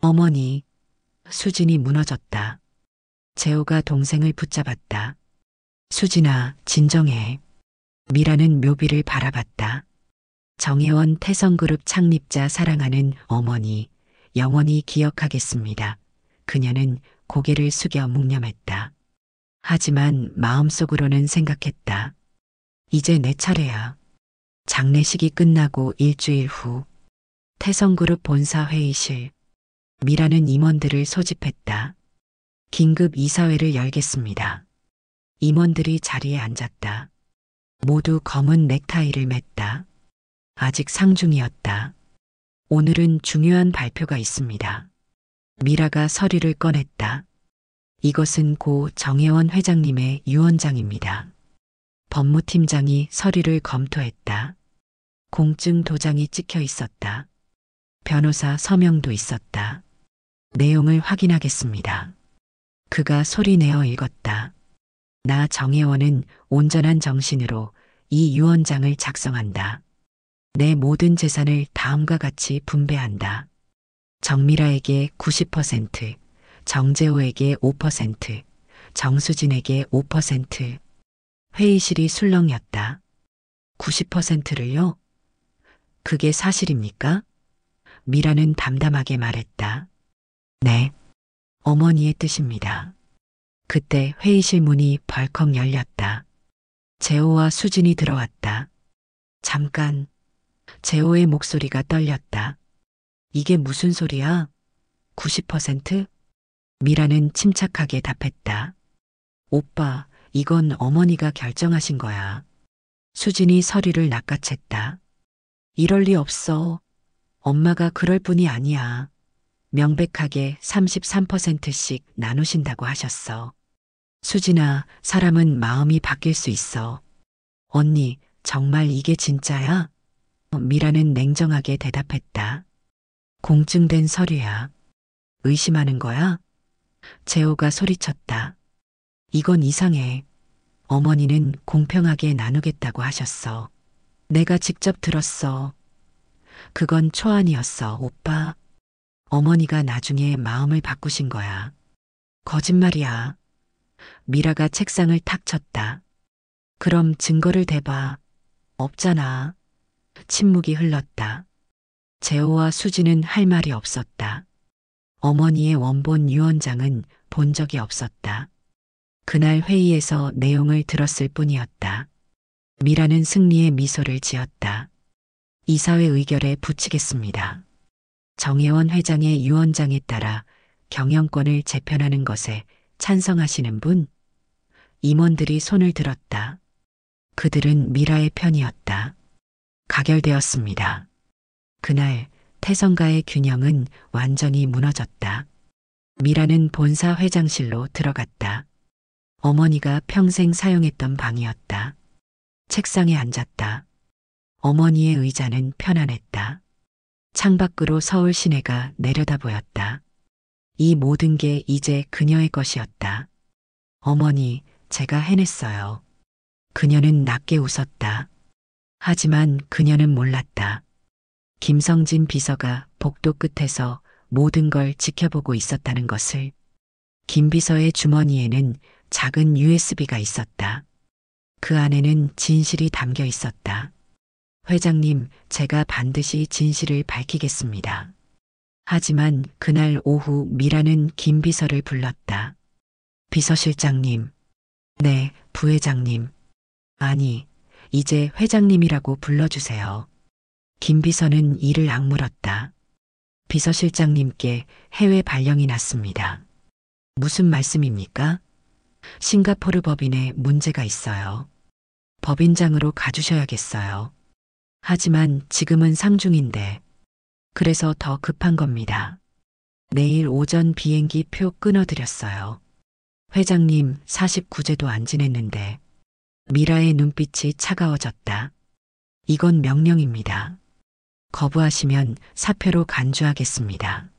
어머니, 수진이 무너졌다. 재호가 동생을 붙잡았다. 수진아, 진정해. 미라는 묘비를 바라봤다. 정혜원 태성그룹 창립자 사랑하는 어머니, 영원히 기억하겠습니다. 그녀는 고개를 숙여 묵념했다. 하지만 마음속으로는 생각했다. 이제 내 차례야. 장례식이 끝나고 일주일 후, 태성그룹 본사 회의실. 미라는 임원들을 소집했다. 긴급 이사회를 열겠습니다. 임원들이 자리에 앉았다. 모두 검은 넥타이를 맸다. 아직 상중이었다. 오늘은 중요한 발표가 있습니다. 미라가 서류를 꺼냈다. 이것은 고 정혜원 회장님의 유언장입니다. 법무팀장이 서류를 검토했다. 공증 도장이 찍혀 있었다. 변호사 서명도 있었다. 내용을 확인하겠습니다. 그가 소리내어 읽었다. 나 정혜원은 온전한 정신으로 이 유언장을 작성한다. 내 모든 재산을 다음과 같이 분배한다. 정미라에게 90%, 정재호에게 5%, 정수진에게 5%. 회의실이 술렁였다. 90%를요? 그게 사실입니까? 미라는 담담하게 말했다. 네, 어머니의 뜻입니다. 그때 회의실 문이 벌컥 열렸다. 재호와 수진이 들어왔다. 잠깐. 재호의 목소리가 떨렸다. 이게 무슨 소리야? 90%? 미라는 침착하게 답했다. 오빠, 이건 어머니가 결정하신 거야. 수진이 서류를 낚아챘다. 이럴 리 없어. 엄마가 그럴 뿐이 아니야. 명백하게 33%씩 나누신다고 하셨어. 수진아, 사람은 마음이 바뀔 수 있어. 언니, 정말 이게 진짜야? 미라는 냉정하게 대답했다. 공증된 서류야. 의심하는 거야? 재호가 소리쳤다. 이건 이상해. 어머니는 공평하게 나누겠다고 하셨어. 내가 직접 들었어. 그건 초안이었어, 오빠. 어머니가 나중에 마음을 바꾸신 거야. 거짓말이야. 미라가 책상을 탁 쳤다. 그럼 증거를 대봐. 없잖아. 침묵이 흘렀다. 재호와 수지는 할 말이 없었다. 어머니의 원본 유언장은 본 적이 없었다. 그날 회의에서 내용을 들었을 뿐이었다. 미라는 승리의 미소를 지었다. 이사회 의결에 붙이겠습니다. 정혜원 회장의 유언장에 따라 경영권을 재편하는 것에 찬성하시는 분? 임원들이 손을 들었다. 그들은 미라의 편이었다. 가결되었습니다. 그날 태성가의 균형은 완전히 무너졌다. 미라는 본사 회장실로 들어갔다. 어머니가 평생 사용했던 방이었다. 책상에 앉았다. 어머니의 의자는 편안했다. 창밖으로 서울 시내가 내려다 보였다. 이 모든 게 이제 그녀의 것이었다. 어머니, 제가 해냈어요. 그녀는 낮게 웃었다. 하지만 그녀는 몰랐다. 김성진 비서가 복도 끝에서 모든 걸 지켜보고 있었다는 것을. 김 비서의 주머니에는 작은 USB가 있었다. 그 안에는 진실이 담겨 있었다. 회장님, 제가 반드시 진실을 밝히겠습니다. 하지만 그날 오후 미라는 김 비서를 불렀다. 비서실장님. 네, 부회장님. 아니, 이제 회장님이라고 불러주세요. 김 비서는 이를 악물었다. 비서실장님께 해외 발령이 났습니다. 무슨 말씀입니까? 싱가포르 법인에 문제가 있어요. 법인장으로 가주셔야겠어요. 하지만 지금은 상중인데, 그래서 더 급한 겁니다. 내일 오전 비행기 표 끊어드렸어요. 회장님 49제도 안 지냈는데. 미라의 눈빛이 차가워졌다. 이건 명령입니다. 거부하시면 사표로 간주하겠습니다.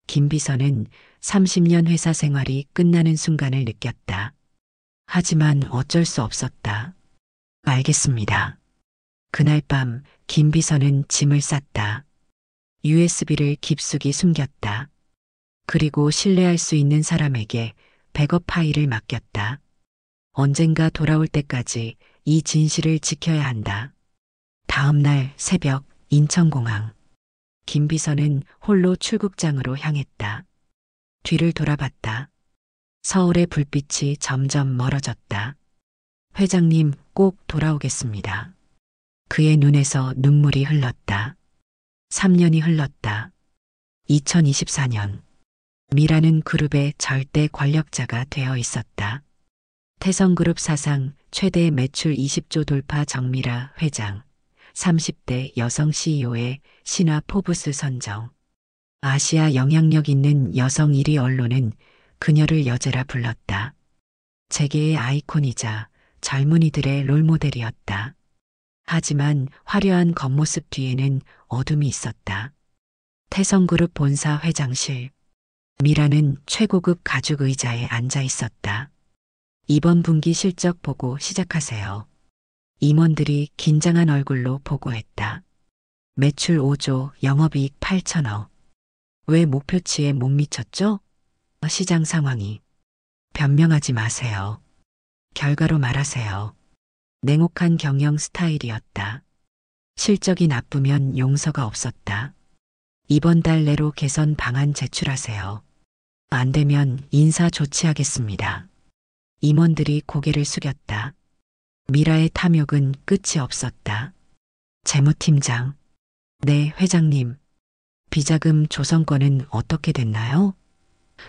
김 비서는 30년 회사 생활이 끝나는 순간을 느꼈다. 하지만 어쩔 수 없었다. 알겠습니다. 그날 밤 김 비서는 짐을 쌌다. USB를 깊숙이 숨겼다. 그리고 신뢰할 수 있는 사람에게 백업 파일을 맡겼다. 언젠가 돌아올 때까지 이 진실을 지켜야 한다. 다음 날 새벽 인천공항. 김 비서는 홀로 출국장으로 향했다. 뒤를 돌아봤다. 서울의 불빛이 점점 멀어졌다. 회장님 꼭 돌아오겠습니다. 그의 눈에서 눈물이 흘렀다. 3년이 흘렀다. 2024년. 미라는 그룹의 절대 권력자가 되어 있었다. 태성그룹 사상 최대 매출 20조 돌파 정미라 회장. 30대 여성 CEO의 신화 포브스 선정. 아시아 영향력 있는 여성 1위 언론은 그녀를 여제라 불렀다. 재계의 아이콘이자 젊은이들의 롤모델이었다. 하지만 화려한 겉모습 뒤에는 어둠이 있었다. 태성그룹 본사 회장실. 미라는 최고급 가죽 의자에 앉아 있었다. 이번 분기 실적 보고 시작하세요. 임원들이 긴장한 얼굴로 보고했다. 매출 5조, 영업이익 8천억. 왜 목표치에 못 미쳤죠? 시장 상황이. 변명하지 마세요. 결과로 말하세요. 냉혹한 경영 스타일이었다. 실적이 나쁘면 용서가 없었다. 이번 달 내로 개선 방안 제출하세요. 안 되면 인사 조치하겠습니다. 임원들이 고개를 숙였다. 미라의 탐욕은 끝이 없었다. 재무팀장. 네, 회장님. 비자금 조성권은 어떻게 됐나요?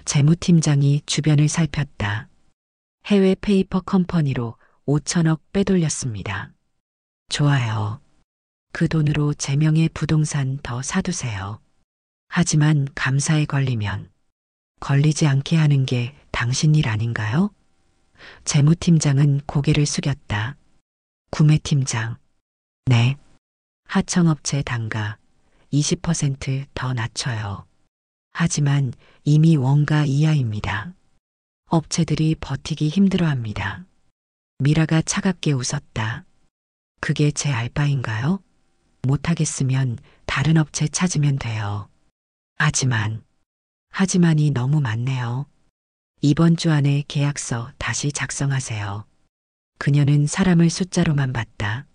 재무팀장이 주변을 살폈다. 해외 페이퍼 컴퍼니로 5천억 빼돌렸습니다. 좋아요. 그 돈으로 제명의 부동산 더 사두세요. 하지만 감사에 걸리면 걸리지 않게 하는 게 당신 일 아닌가요? 재무팀장은 고개를 숙였다. 구매팀장. 네. 하청업체 단가 20%더 낮춰요. 하지만 이미 원가 이하입니다. 업체들이 버티기 힘들어합니다. 미라가 차갑게 웃었다. 그게 제 알바인가요? 못하겠으면 다른 업체 찾으면 돼요. 하지만이 너무 많네요. 이번 주 안에 계약서 다시 작성하세요. 그녀는 사람을 숫자로만 봤다.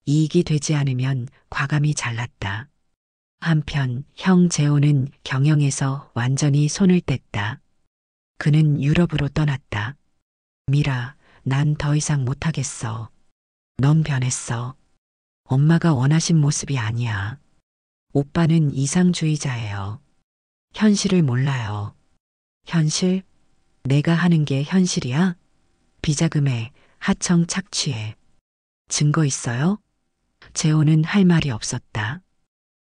이익이 되지 않으면 과감히 잘랐다. 한편 형 재호는 경영에서 완전히 손을 뗐다. 그는 유럽으로 떠났다. 미라, 난 더 이상 못하겠어. 넌 변했어. 엄마가 원하신 모습이 아니야. 오빠는 이상주의자예요. 현실을 몰라요. 현실? 내가 하는 게 현실이야? 비자금에 하청 착취에. 증거 있어요? 재호는 할 말이 없었다.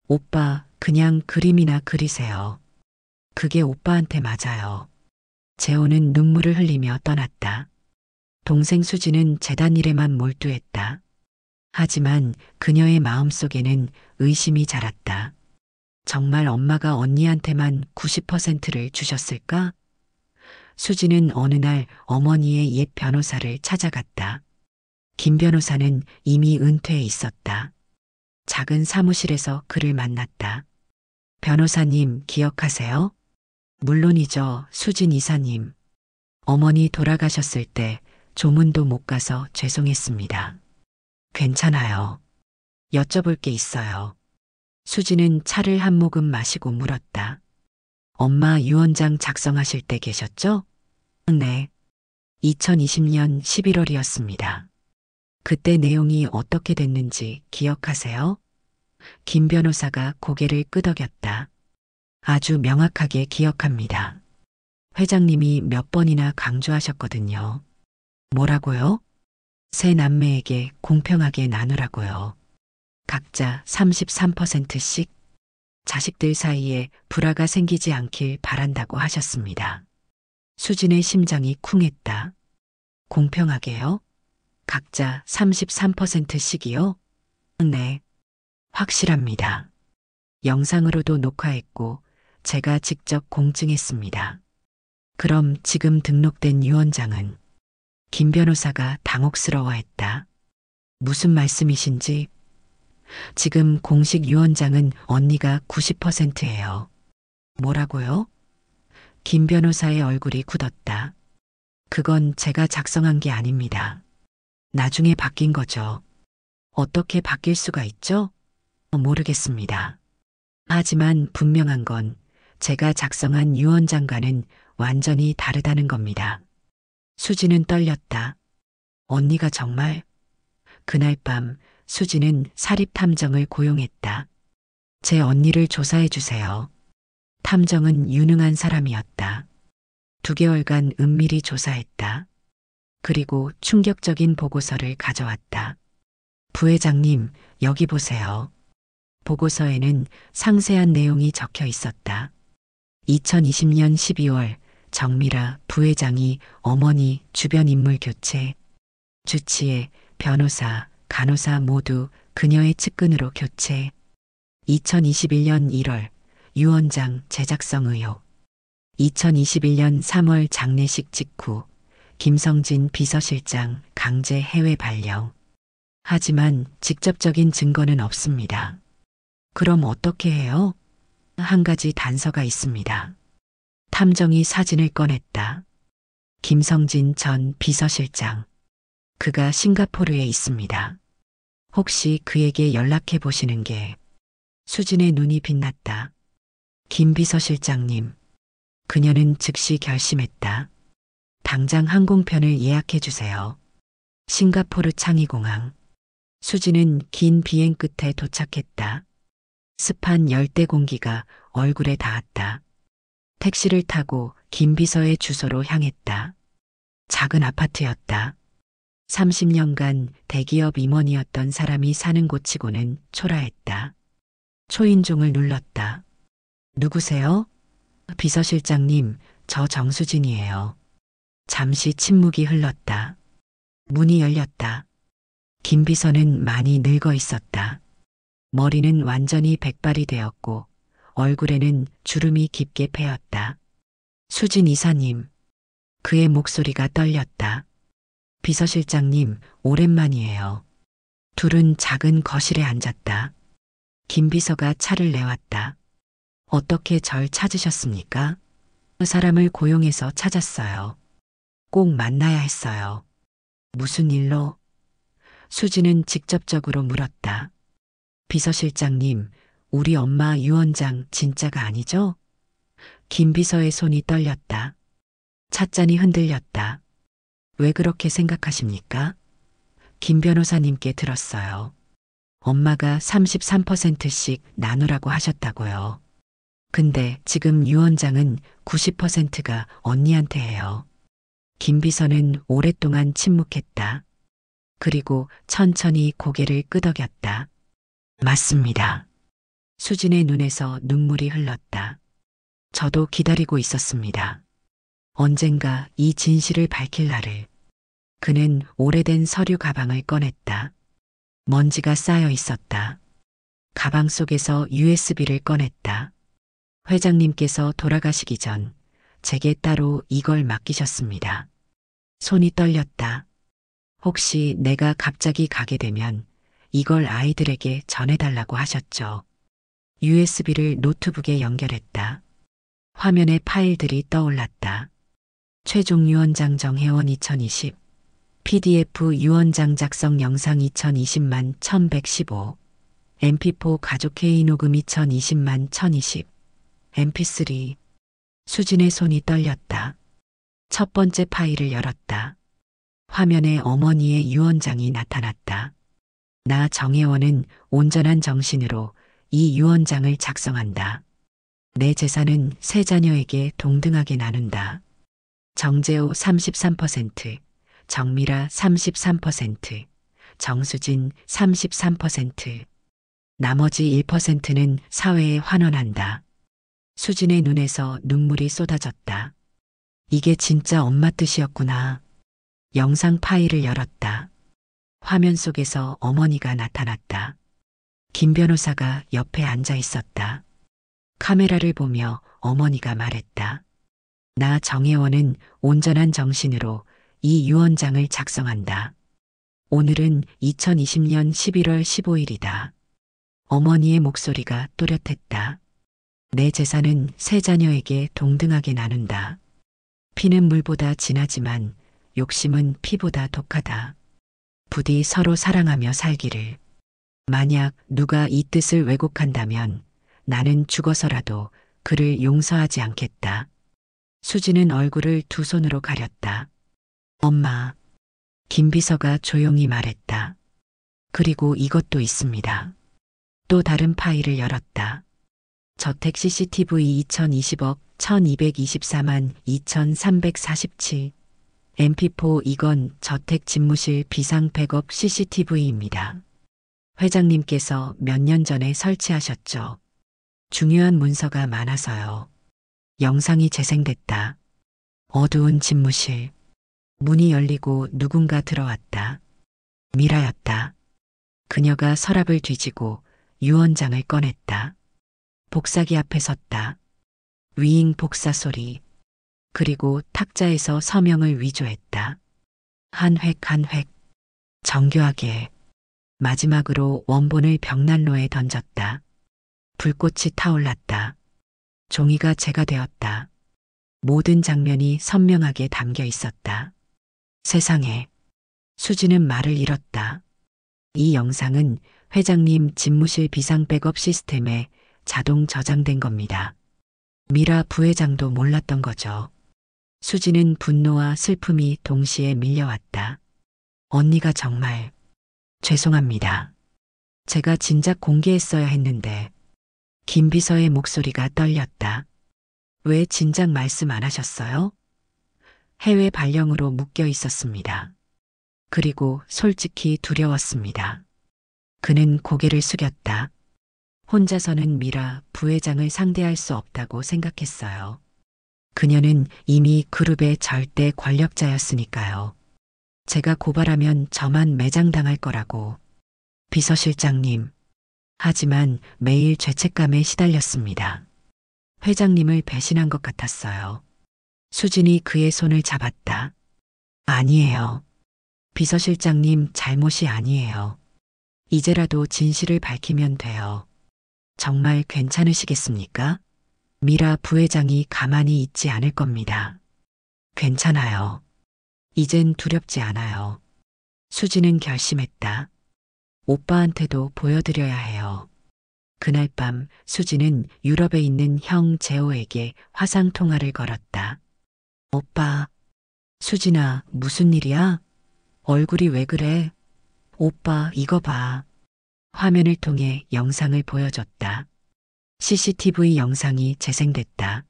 오빠, 그냥 그림이나 그리세요. 그게 오빠한테 맞아요. 재호는 눈물을 흘리며 떠났다. 동생 수지는 재단 일에만 몰두했다. 하지만 그녀의 마음속에는 의심이 자랐다. 정말 엄마가 언니한테만 90%를 주셨을까? 수지는 어느 날 어머니의 옛 변호사를 찾아갔다. 김 변호사는 이미 은퇴해 있었다. 작은 사무실에서 그를 만났다. 변호사님 기억하세요? 물론이죠, 수진 이사님. 어머니 돌아가셨을 때 조문도 못 가서 죄송했습니다. 괜찮아요. 여쭤볼 게 있어요. 수지는 차를 한 모금 마시고 물었다. 엄마 유언장 작성하실 때 계셨죠? 네. 2020년 11월이었습니다. 그때 내용이 어떻게 됐는지 기억하세요? 김 변호사가 고개를 끄덕였다. 아주 명확하게 기억합니다. 회장님이 몇 번이나 강조하셨거든요. 뭐라고요? 세 남매에게 공평하게 나누라고요. 각자 33%씩 자식들 사이에 불화가 생기지 않길 바란다고 하셨습니다. 수진의 심장이 쿵했다. 공평하게요? 각자 33%씩이요? 네. 확실합니다. 영상으로도 녹화했고 제가 직접 공증했습니다. 그럼 지금 등록된 유언장은? 김 변호사가 당혹스러워했다. 무슨 말씀이신지? 지금 공식 유언장은 언니가 90%예요. 뭐라고요? 김 변호사의 얼굴이 굳었다. 그건 제가 작성한 게 아닙니다. 나중에 바뀐 거죠. 어떻게 바뀔 수가 있죠? 모르겠습니다. 하지만 분명한 건 제가 작성한 유언장과는 완전히 다르다는 겁니다. 수지는 떨렸다. 언니가 정말? 그날 밤 수지는 사립탐정을 고용했다. 제 언니를 조사해 주세요. 탐정은 유능한 사람이었다. 2개월간 은밀히 조사했다. 그리고 충격적인 보고서를 가져왔다. 부회장님, 여기 보세요. 보고서에는 상세한 내용이 적혀 있었다. 2020년 12월 정미라 부회장이 어머니 주변 인물 교체, 주치의, 변호사, 간호사 모두 그녀의 측근으로 교체. 2021년 1월 유언장 제작성 의혹. 2021년 3월 장례식 직후 김성진 비서실장 강제 해외 발령. 하지만 직접적인 증거는 없습니다. 그럼 어떻게 해요? 한 가지 단서가 있습니다. 탐정이 사진을 꺼냈다. 김성진 전 비서실장. 그가 싱가포르에 있습니다. 혹시 그에게 연락해 보시는 게. 수진의 눈이 빛났다. 김 비서실장님. 그녀는 즉시 결심했다. 당장 항공편을 예약해 주세요. 싱가포르 창의공항. 수진은 긴 비행 끝에 도착했다. 습한 열대 공기가 얼굴에 닿았다. 택시를 타고 김 비서의 주소로 향했다. 작은 아파트였다. 30년간 대기업 임원이었던 사람이 사는 곳치고는 초라했다. 초인종을 눌렀다. 누구세요? 비서실장님, 저 정수진이에요. 잠시 침묵이 흘렀다. 문이 열렸다. 김 비서는 많이 늙어 있었다. 머리는 완전히 백발이 되었고 얼굴에는 주름이 깊게 패였다. 수진 이사님. 그의 목소리가 떨렸다. 비서실장님, 오랜만이에요. 둘은 작은 거실에 앉았다. 김 비서가 차를 내왔다. 어떻게 절 찾으셨습니까? 사람을 고용해서 찾았어요. 꼭 만나야 했어요. 무슨 일로? 수지는 직접적으로 물었다. 비서실장님, 우리 엄마 유언장 진짜가 아니죠? 김 비서의 손이 떨렸다. 찻잔이 흔들렸다. 왜 그렇게 생각하십니까? 김 변호사님께 들었어요. 엄마가 33%씩 나누라고 하셨다고요. 근데 지금 유언장은 90%가 언니한테 해요. 김 비서는 오랫동안 침묵했다. 그리고 천천히 고개를 끄덕였다. 맞습니다. 수진의 눈에서 눈물이 흘렀다. 저도 기다리고 있었습니다. 언젠가 이 진실을 밝힐 날을. 그는 오래된 서류 가방을 꺼냈다. 먼지가 쌓여 있었다. 가방 속에서 USB를 꺼냈다. 회장님께서 돌아가시기 전 제게 따로 이걸 맡기셨습니다. 손이 떨렸다. 혹시 내가 갑자기 가게 되면 이걸 아이들에게 전해달라고 하셨죠. USB를 노트북에 연결했다. 화면에 파일들이 떠올랐다. 최종 유언장 정혜원 2020 PDF 유언장 작성 영상 2020만 1115 MP4 가족 회의 녹음 2020만 1020 MP3 수진의 손이 떨렸다. 첫 번째 파일을 열었다. 화면에 어머니의 유언장이 나타났다. 나 정혜원은 온전한 정신으로 이 유언장을 작성한다. 내 재산은 세 자녀에게 동등하게 나눈다. 정재호 33%, 정미라 33%, 정수진 33%, 나머지 1%는 사회에 환원한다. 수진의 눈에서 눈물이 쏟아졌다. 이게 진짜 엄마 뜻이었구나. 영상 파일을 열었다. 화면 속에서 어머니가 나타났다. 김 변호사가 옆에 앉아 있었다. 카메라를 보며 어머니가 말했다. 나 정혜원은 온전한 정신으로 이 유언장을 작성한다. 오늘은 2020년 11월 15일이다. 어머니의 목소리가 또렷했다. 내 재산은 세 자녀에게 동등하게 나눈다. 피는 물보다 진하지만 욕심은 피보다 독하다. 부디 서로 사랑하며 살기를. 만약 누가 이 뜻을 왜곡한다면 나는 죽어서라도 그를 용서하지 않겠다. 수지는 얼굴을 두 손으로 가렸다. 엄마. 김 비서가 조용히 말했다. 그리고 이것도 있습니다. 또 다른 파일을 열었다. 저택 CCTV 2020억 1224만 2347 MP4 이건 저택 집무실 비상 백업 CCTV입니다. 회장님께서 몇 년 전에 설치하셨죠. 중요한 문서가 많아서요. 영상이 재생됐다. 어두운 집무실. 문이 열리고 누군가 들어왔다. 미라였다. 그녀가 서랍을 뒤지고 유언장을 꺼냈다. 복사기 앞에 섰다. 위잉 복사 소리. 그리고 탁자에서 서명을 위조했다. 한 획 한 획. 정교하게. 마지막으로 원본을 벽난로에 던졌다. 불꽃이 타올랐다. 종이가 재가 되었다. 모든 장면이 선명하게 담겨 있었다. 세상에. 수지는 말을 잃었다. 이 영상은 회장님 집무실 비상 백업 시스템에 자동 저장된 겁니다. 미라 부회장도 몰랐던 거죠. 수지는 분노와 슬픔이 동시에 밀려왔다. 언니가 정말 죄송합니다. 제가 진작 공개했어야 했는데. 김 비서의 목소리가 떨렸다. 왜 진작 말씀 안 하셨어요? 해외 발령으로 묶여 있었습니다. 그리고 솔직히 두려웠습니다. 그는 고개를 숙였다. 혼자서는 미라 부회장을 상대할 수 없다고 생각했어요. 그녀는 이미 그룹의 절대 권력자였으니까요. 제가 고발하면 저만 매장당할 거라고. 비서실장님. 하지만 매일 죄책감에 시달렸습니다. 회장님을 배신한 것 같았어요. 수진이 그의 손을 잡았다. 아니에요. 비서실장님 잘못이 아니에요. 이제라도 진실을 밝히면 돼요. 정말 괜찮으시겠습니까? 미라 부회장이 가만히 있지 않을 겁니다. 괜찮아요. 이젠 두렵지 않아요. 수지는 결심했다. 오빠한테도 보여드려야 해요. 그날 밤 수지는 유럽에 있는 형 재호에게 화상 통화를 걸었다. 오빠. 수진아, 무슨 일이야? 얼굴이 왜 그래? 오빠, 이거 봐. 화면을 통해 영상을 보여줬다. CCTV 영상이 재생됐다.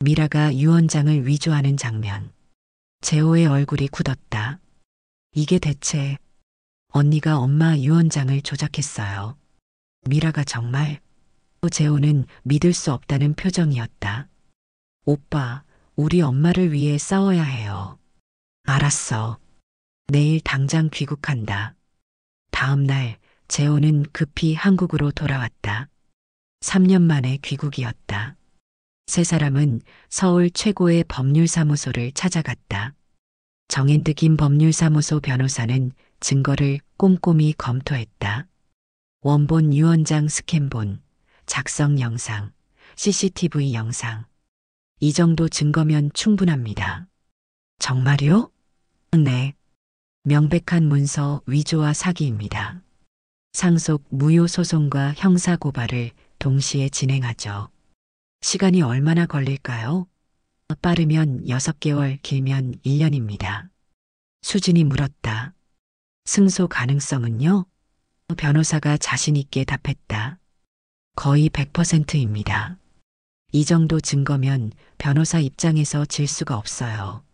미라가 유언장을 위조하는 장면. 재호의 얼굴이 굳었다. 이게 대체 언니가 엄마 유언장을 조작했어요. 미라가 정말? 재호는 믿을 수 없다는 표정이었다. 오빠, 우리 엄마를 위해 싸워야 해요. 알았어. 내일 당장 귀국한다. 다음 날 재호는 급히 한국으로 돌아왔다. 3년 만에 귀국이었다. 세 사람은 서울 최고의 법률사무소를 찾아갔다. 정인득 법률사무소 변호사는 증거를 꼼꼼히 검토했다. 원본 유언장 스캔본, 작성 영상, CCTV 영상. 이 정도 증거면 충분합니다. 정말요? 네. 명백한 문서 위조와 사기입니다. 상속 무효 소송과 형사 고발을 동시에 진행하죠. 시간이 얼마나 걸릴까요? 빠르면 6개월, 길면 1년입니다. 수진이 물었다. 승소 가능성은요? 변호사가 자신 있게 답했다. 거의 100%입니다. 이 정도 증거면 변호사 입장에서 질 수가 없어요.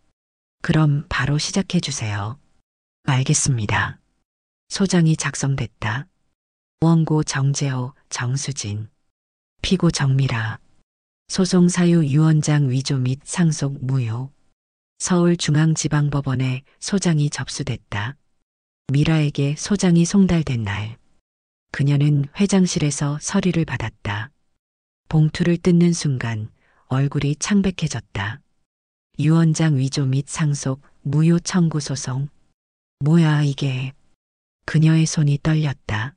그럼 바로 시작해 주세요. 알겠습니다. 소장이 작성됐다. 원고 정재호, 정수진. 피고 정미라. 소송 사유 유언장 위조 및 상속 무효. 서울중앙지방법원에 소장이 접수됐다. 미라에게 소장이 송달된 날. 그녀는 회장실에서 서류를 받았다. 봉투를 뜯는 순간 얼굴이 창백해졌다. 유언장 위조 및 상속 무효 청구 소송. 뭐야 이게. 그녀의 손이 떨렸다.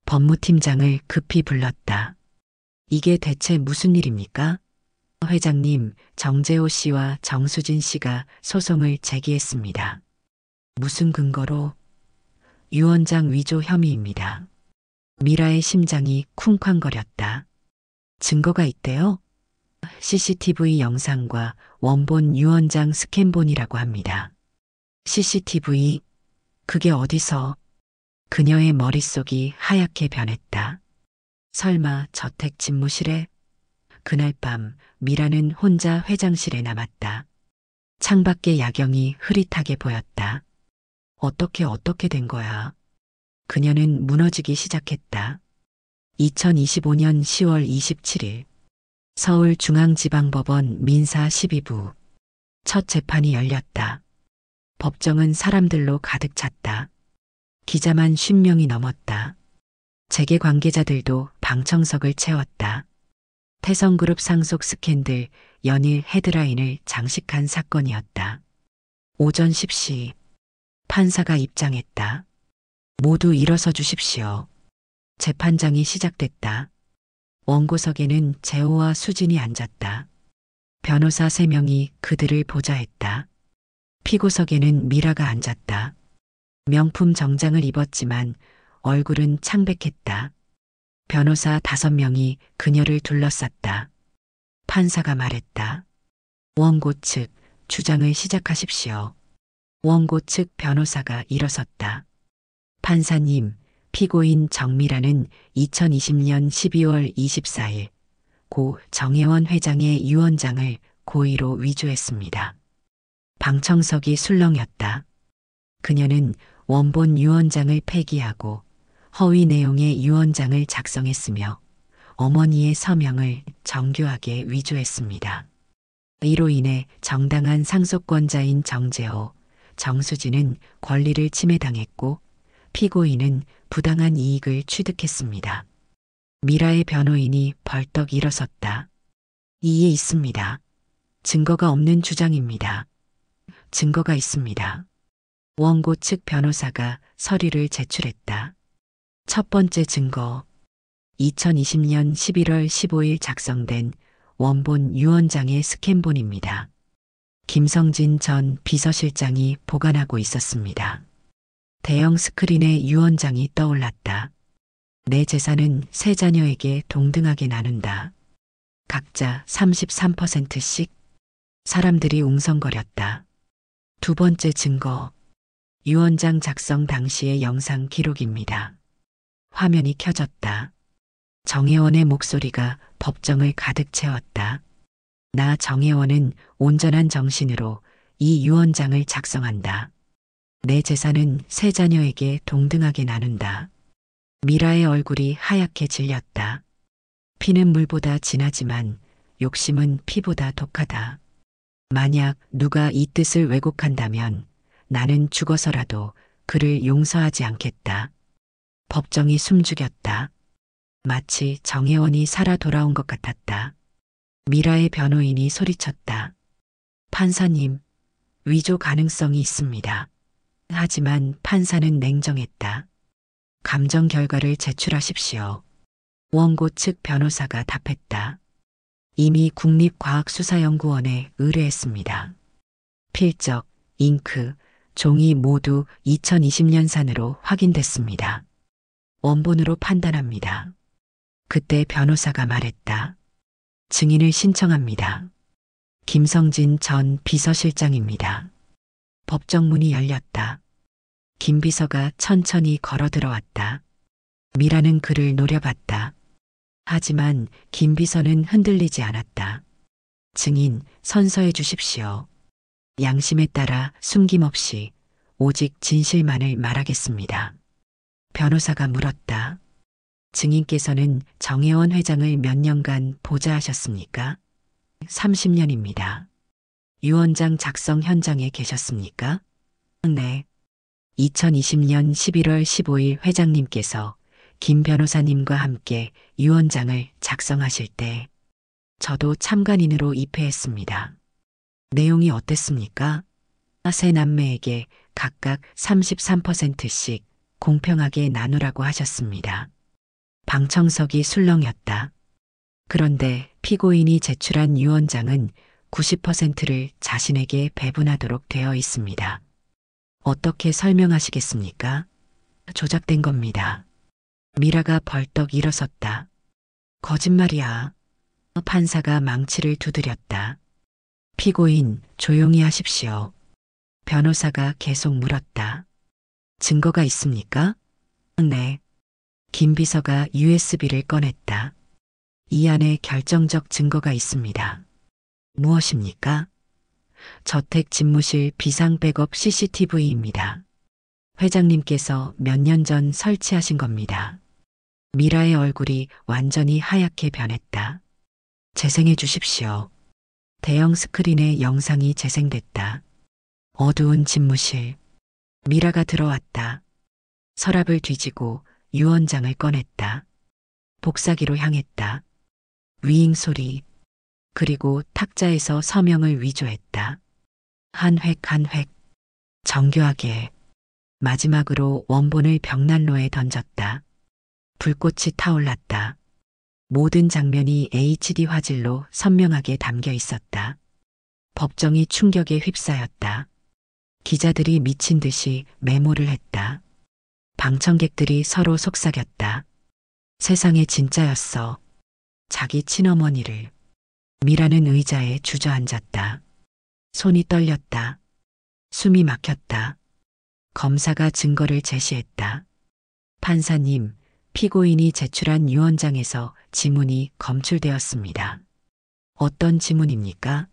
법무팀장을 급히 불렀다. 이게 대체 무슨 일입니까? 회장님, 정재호 씨와 정수진 씨가 소송을 제기했습니다. 무슨 근거로? 유언장 위조 혐의입니다. 미라의 심장이 쿵쾅거렸다. 증거가 있대요? CCTV 영상과 원본 유언장 스캔본이라고 합니다. CCTV? 그게 어디서? 그녀의 머릿속이 하얗게 변했다. 설마 저택 집무실에? 그날 밤 미라는 혼자 회장실에 남았다. 창밖의 야경이 흐릿하게 보였다. 어떻게 된 거야? 그녀는 무너지기 시작했다. 2025년 10월 27일 서울중앙지방법원 민사 12부 첫 재판이 열렸다. 법정은 사람들로 가득 찼다. 기자만 50명이 넘었다. 재계 관계자들도 방청석을 채웠다. 태성그룹 상속 스캔들 연일 헤드라인을 장식한 사건이었다. 오전 10시 판사가 입장했다. 모두 일어서 주십시오. 재판장이 시작됐다. 원고석에는 재호와 수진이 앉았다. 변호사 3명이 그들을 보좌했다. 피고석에는 미라가 앉았다. 명품 정장을 입었지만 얼굴은 창백했다. 변호사 5명이 그녀를 둘러쌌다. 판사가 말했다. 원고 측 주장을 시작하십시오. 원고 측 변호사가 일어섰다. 판사님, 피고인 정미라는 2020년 12월 24일 고 정혜원 회장의 유언장을 고의로 위조했습니다. 방청석이 술렁였다. 그녀는 원본 유언장을 폐기하고 허위 내용의 유언장을 작성했으며 어머니의 서명을 정교하게 위조했습니다. 이로 인해 정당한 상속권자인 정재호, 정수진은 권리를 침해당했고 피고인은 부당한 이익을 취득했습니다. 미라의 변호인이 벌떡 일어섰다. 이에 있습니다. 증거가 없는 주장입니다. 증거가 있습니다. 원고 측 변호사가 서류를 제출했다. 첫 번째 증거. 2020년 11월 15일 작성된 원본 유언장의 스캔본입니다. 김성진 전 비서실장이 보관하고 있었습니다. 대형 스크린에 유언장이 떠올랐다. 내 재산은 세 자녀에게 동등하게 나눈다. 각자 33%씩. 사람들이 웅성거렸다. 두 번째 증거. 유언장 작성 당시의 영상 기록입니다. 화면이 켜졌다. 정혜원의 목소리가 법정을 가득 채웠다. 나 정혜원은 온전한 정신으로 이 유언장을 작성한다. 내 재산은 세 자녀에게 동등하게 나눈다. 미라의 얼굴이 하얗게 질렸다. 피는 물보다 진하지만 욕심은 피보다 독하다. 만약 누가 이 뜻을 왜곡한다면 나는 죽어서라도 그를 용서하지 않겠다. 법정이 숨죽였다. 마치 정혜원이 살아 돌아온 것 같았다. 미라의 변호인이 소리쳤다. 판사님, 위조 가능성이 있습니다. 하지만 판사는 냉정했다. 감정 결과를 제출하십시오. 원고 측 변호사가 답했다. 이미 국립과학수사연구원에 의뢰했습니다. 필적, 잉크, 종이 모두 2020년산으로 확인됐습니다. 원본으로 판단합니다. 그때 변호사가 말했다. 증인을 신청합니다. 김성진 전 비서실장입니다. 법정문이 열렸다. 김 비서가 천천히 걸어 들어왔다. 미라는 그를 노려봤다. 하지만 김 비서는 흔들리지 않았다. 증인, 선서해 주십시오. 양심에 따라 숨김없이 오직 진실만을 말하겠습니다. 변호사가 물었다. 증인께서는 정혜원 회장을 몇 년간 보좌하셨습니까? 30년입니다. 유언장 작성 현장에 계셨습니까? 네. 2020년 11월 15일 회장님께서 김 변호사님과 함께 유언장을 작성하실 때 저도 참관인으로 입회했습니다. 내용이 어땠습니까? 세 남매에게 각각 33%씩 공평하게 나누라고 하셨습니다. 방청석이 술렁였다. 그런데 피고인이 제출한 유언장은 90%를 자신에게 배분하도록 되어 있습니다. 어떻게 설명하시겠습니까? 조작된 겁니다. 미라가 벌떡 일어섰다. 거짓말이야. 판사가 망치를 두드렸다. 피고인, 조용히 하십시오. 변호사가 계속 물었다. 증거가 있습니까? 네. 김 비서가 USB를 꺼냈다. 이 안에 결정적 증거가 있습니다. 무엇입니까? 저택 집무실 비상 백업 CCTV입니다. 회장님께서 몇 년 전 설치하신 겁니다. 미라의 얼굴이 완전히 하얗게 변했다. 재생해 주십시오. 대형 스크린에 영상이 재생됐다. 어두운 집무실. 미라가 들어왔다. 서랍을 뒤지고 유언장을 꺼냈다. 복사기로 향했다. 위잉 소리. 그리고 탁자에서 서명을 위조했다. 한 획 한 획. 정교하게. 마지막으로 원본을 벽난로에 던졌다. 불꽃이 타올랐다. 모든 장면이 HD 화질로 선명하게 담겨 있었다. 법정이 충격에 휩싸였다. 기자들이 미친 듯이 메모를 했다. 방청객들이 서로 속삭였다. 세상에 진짜였어. 자기 친어머니를. 미라는 의자에 주저앉았다. 손이 떨렸다. 숨이 막혔다. 검사가 증거를 제시했다. 판사님, 피고인이 제출한 유언장에서 지문이 검출되었습니다. 어떤 지문입니까?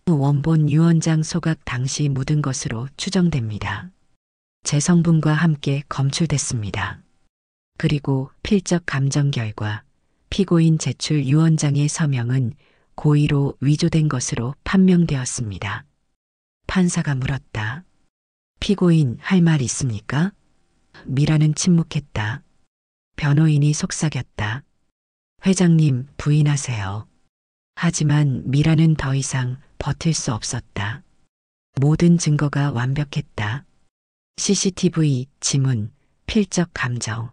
원본 유언장 소각 당시 묻은 것으로 추정됩니다. 제 성분과 함께 검출됐습니다. 그리고 필적 감정 결과 피고인 제출 유언장의 서명은 고의로 위조된 것으로 판명되었습니다. 판사가 물었다. 피고인 할 말 있습니까? 미라는 침묵했다. 변호인이 속삭였다. 회장님 부인하세요. 하지만 미라는 더 이상 버틸 수 없었다. 모든 증거가 완벽했다. CCTV, 지문, 필적 감정.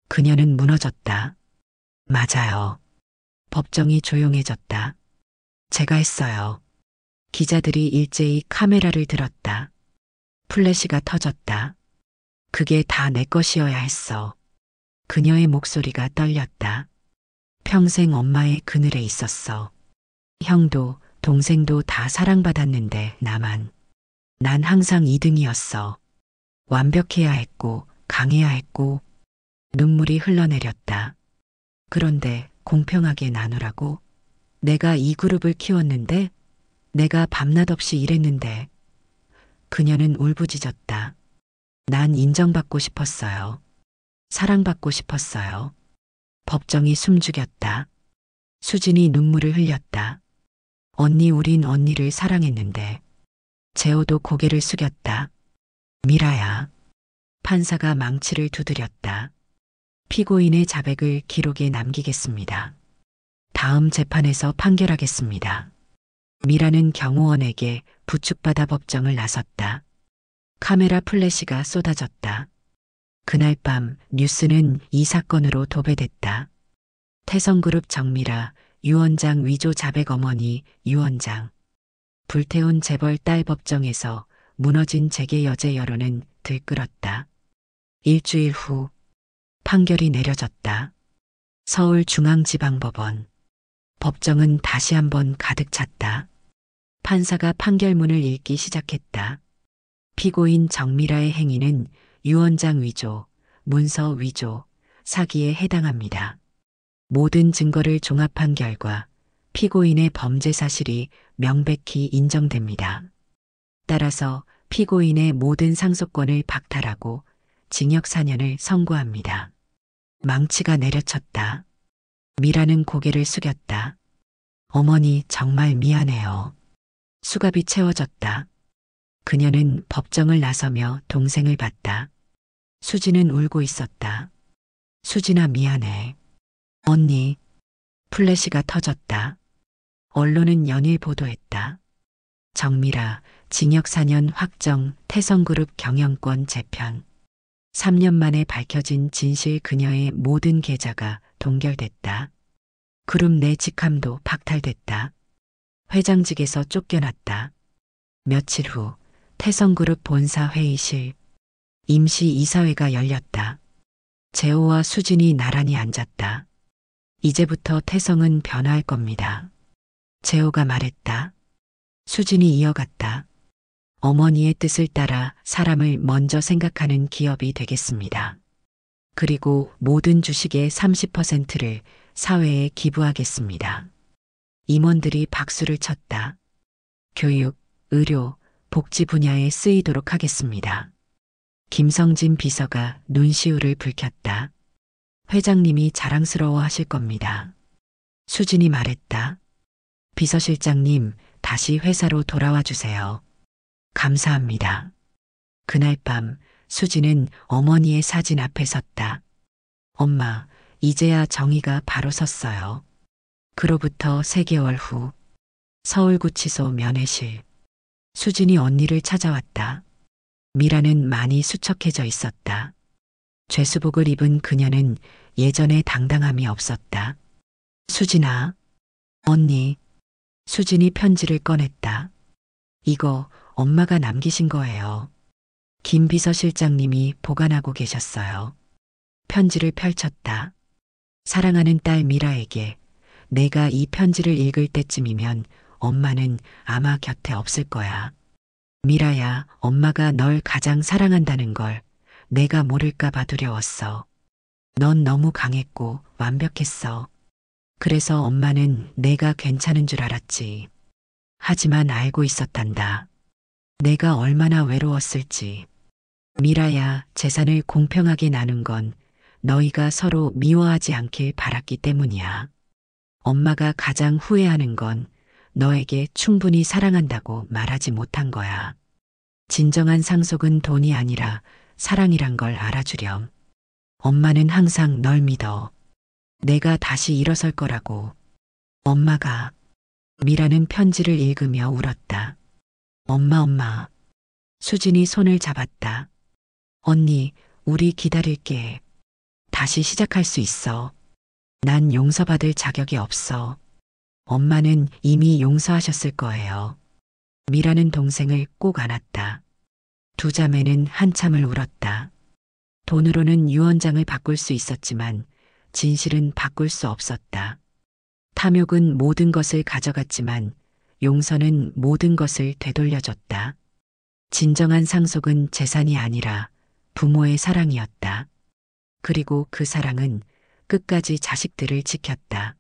그녀는 무너졌다. 맞아요. 법정이 조용해졌다. 제가 했어요. 기자들이 일제히 카메라를 들었다. 플래시가 터졌다. 그게 다 내 것이어야 했어. 그녀의 목소리가 떨렸다. 평생 엄마의 그늘에 있었어. 형도 동생도 다 사랑받았는데 나만. 난 항상 2등이었어. 완벽해야 했고 강해야 했고 눈물이 흘러내렸다. 그런데 공평하게 나누라고? 내가 이 그룹을 키웠는데 내가 밤낮 없이 일했는데 그녀는 울부짖었다. 난 인정받고 싶었어요. 사랑받고 싶었어요. 법정이 숨죽였다. 수진이 눈물을 흘렸다. 언니 우린 언니를 사랑했는데. 재호도 고개를 숙였다. 미라야. 판사가 망치를 두드렸다. 피고인의 자백을 기록에 남기겠습니다. 다음 재판에서 판결하겠습니다. 미라는 경호원에게 부축받아 법정을 나섰다. 카메라 플래시가 쏟아졌다. 그날 밤 뉴스는 이 사건으로 도배됐다. 태성그룹 정미라, 유원장 위조 자백 어머니 유원장. 불태운 재벌 딸 법정에서 무너진 재계 여제 여론은 들끓었다. 일주일 후 판결이 내려졌다. 서울중앙지방법원. 법정은 다시 한번 가득 찼다. 판사가 판결문을 읽기 시작했다. 피고인 정미라의 행위는 유언장 위조, 문서 위조, 사기에 해당합니다. 모든 증거를 종합한 결과 피고인의 범죄 사실이 명백히 인정됩니다. 따라서 피고인의 모든 상속권을 박탈하고 징역 4년을 선고합니다. 망치가 내려쳤다. 미라는 고개를 숙였다. 어머니 정말 미안해요. 수갑이 채워졌다. 그녀는 법정을 나서며 동생을 봤다. 수지는 울고 있었다. 수진아 미안해. 언니. 플래시가 터졌다. 언론은 연일 보도했다. 정미라 징역 4년 확정 태성그룹 경영권 재편. 3년 만에 밝혀진 진실 그녀의 모든 계좌가 동결됐다. 그룹 내 직함도 박탈됐다. 회장직에서 쫓겨났다. 며칠 후 태성그룹 본사 회의실 임시 이사회가 열렸다. 재호와 수진이 나란히 앉았다. 이제부터 태성은 변화할 겁니다. 재호가 말했다. 수진이 이어갔다. 어머니의 뜻을 따라 사람을 먼저 생각하는 기업이 되겠습니다. 그리고 모든 주식의 30%를 사회에 기부하겠습니다. 임원들이 박수를 쳤다. 교육, 의료, 복지 분야에 쓰이도록 하겠습니다. 김성진 비서가 눈시울을 붉혔다. 회장님이 자랑스러워 하실 겁니다. 수진이 말했다. 비서실장님, 다시 회사로 돌아와 주세요. 감사합니다. 그날 밤 수진은 어머니의 사진 앞에 섰다. 엄마, 이제야 정의가 바로 섰어요. 그로부터 3개월 후 서울구치소 면회실. 수진이 언니를 찾아왔다. 미라는 많이 수척해져 있었다. 죄수복을 입은 그녀는 예전의 당당함이 없었다. 수진아, 언니. 수진이 편지를 꺼냈다. 이거 엄마가 남기신 거예요. 김 비서실장님이 보관하고 계셨어요. 편지를 펼쳤다. 사랑하는 딸 미라에게 내가 이 편지를 읽을 때쯤이면 엄마는 아마 곁에 없을 거야. 미라야, 엄마가 널 가장 사랑한다는 걸 내가 모를까 봐 두려웠어. 넌 너무 강했고 완벽했어. 그래서 엄마는 내가 괜찮은 줄 알았지. 하지만 알고 있었단다. 내가 얼마나 외로웠을지. 미라야, 재산을 공평하게 나눈 건 너희가 서로 미워하지 않길 바랐기 때문이야. 엄마가 가장 후회하는 건 너에게 충분히 사랑한다고 말하지 못한 거야. 진정한 상속은 돈이 아니라 사랑이란 걸 알아주렴. 엄마는 항상 널 믿어. 내가 다시 일어설 거라고. 엄마가. 미라는 편지를 읽으며 울었다. 엄마. 수진이 손을 잡았다. 언니, 우리 기다릴게. 다시 시작할 수 있어. 난 용서받을 자격이 없어. 엄마는 이미 용서하셨을 거예요. 미라는 동생을 꼭 안았다. 두 자매는 한참을 울었다. 돈으로는 유언장을 바꿀 수 있었지만 진실은 바꿀 수 없었다. 탐욕은 모든 것을 가져갔지만 용서는 모든 것을 되돌려줬다. 진정한 상속은 재산이 아니라 부모의 사랑이었다. 그리고 그 사랑은 끝까지 자식들을 지켰다.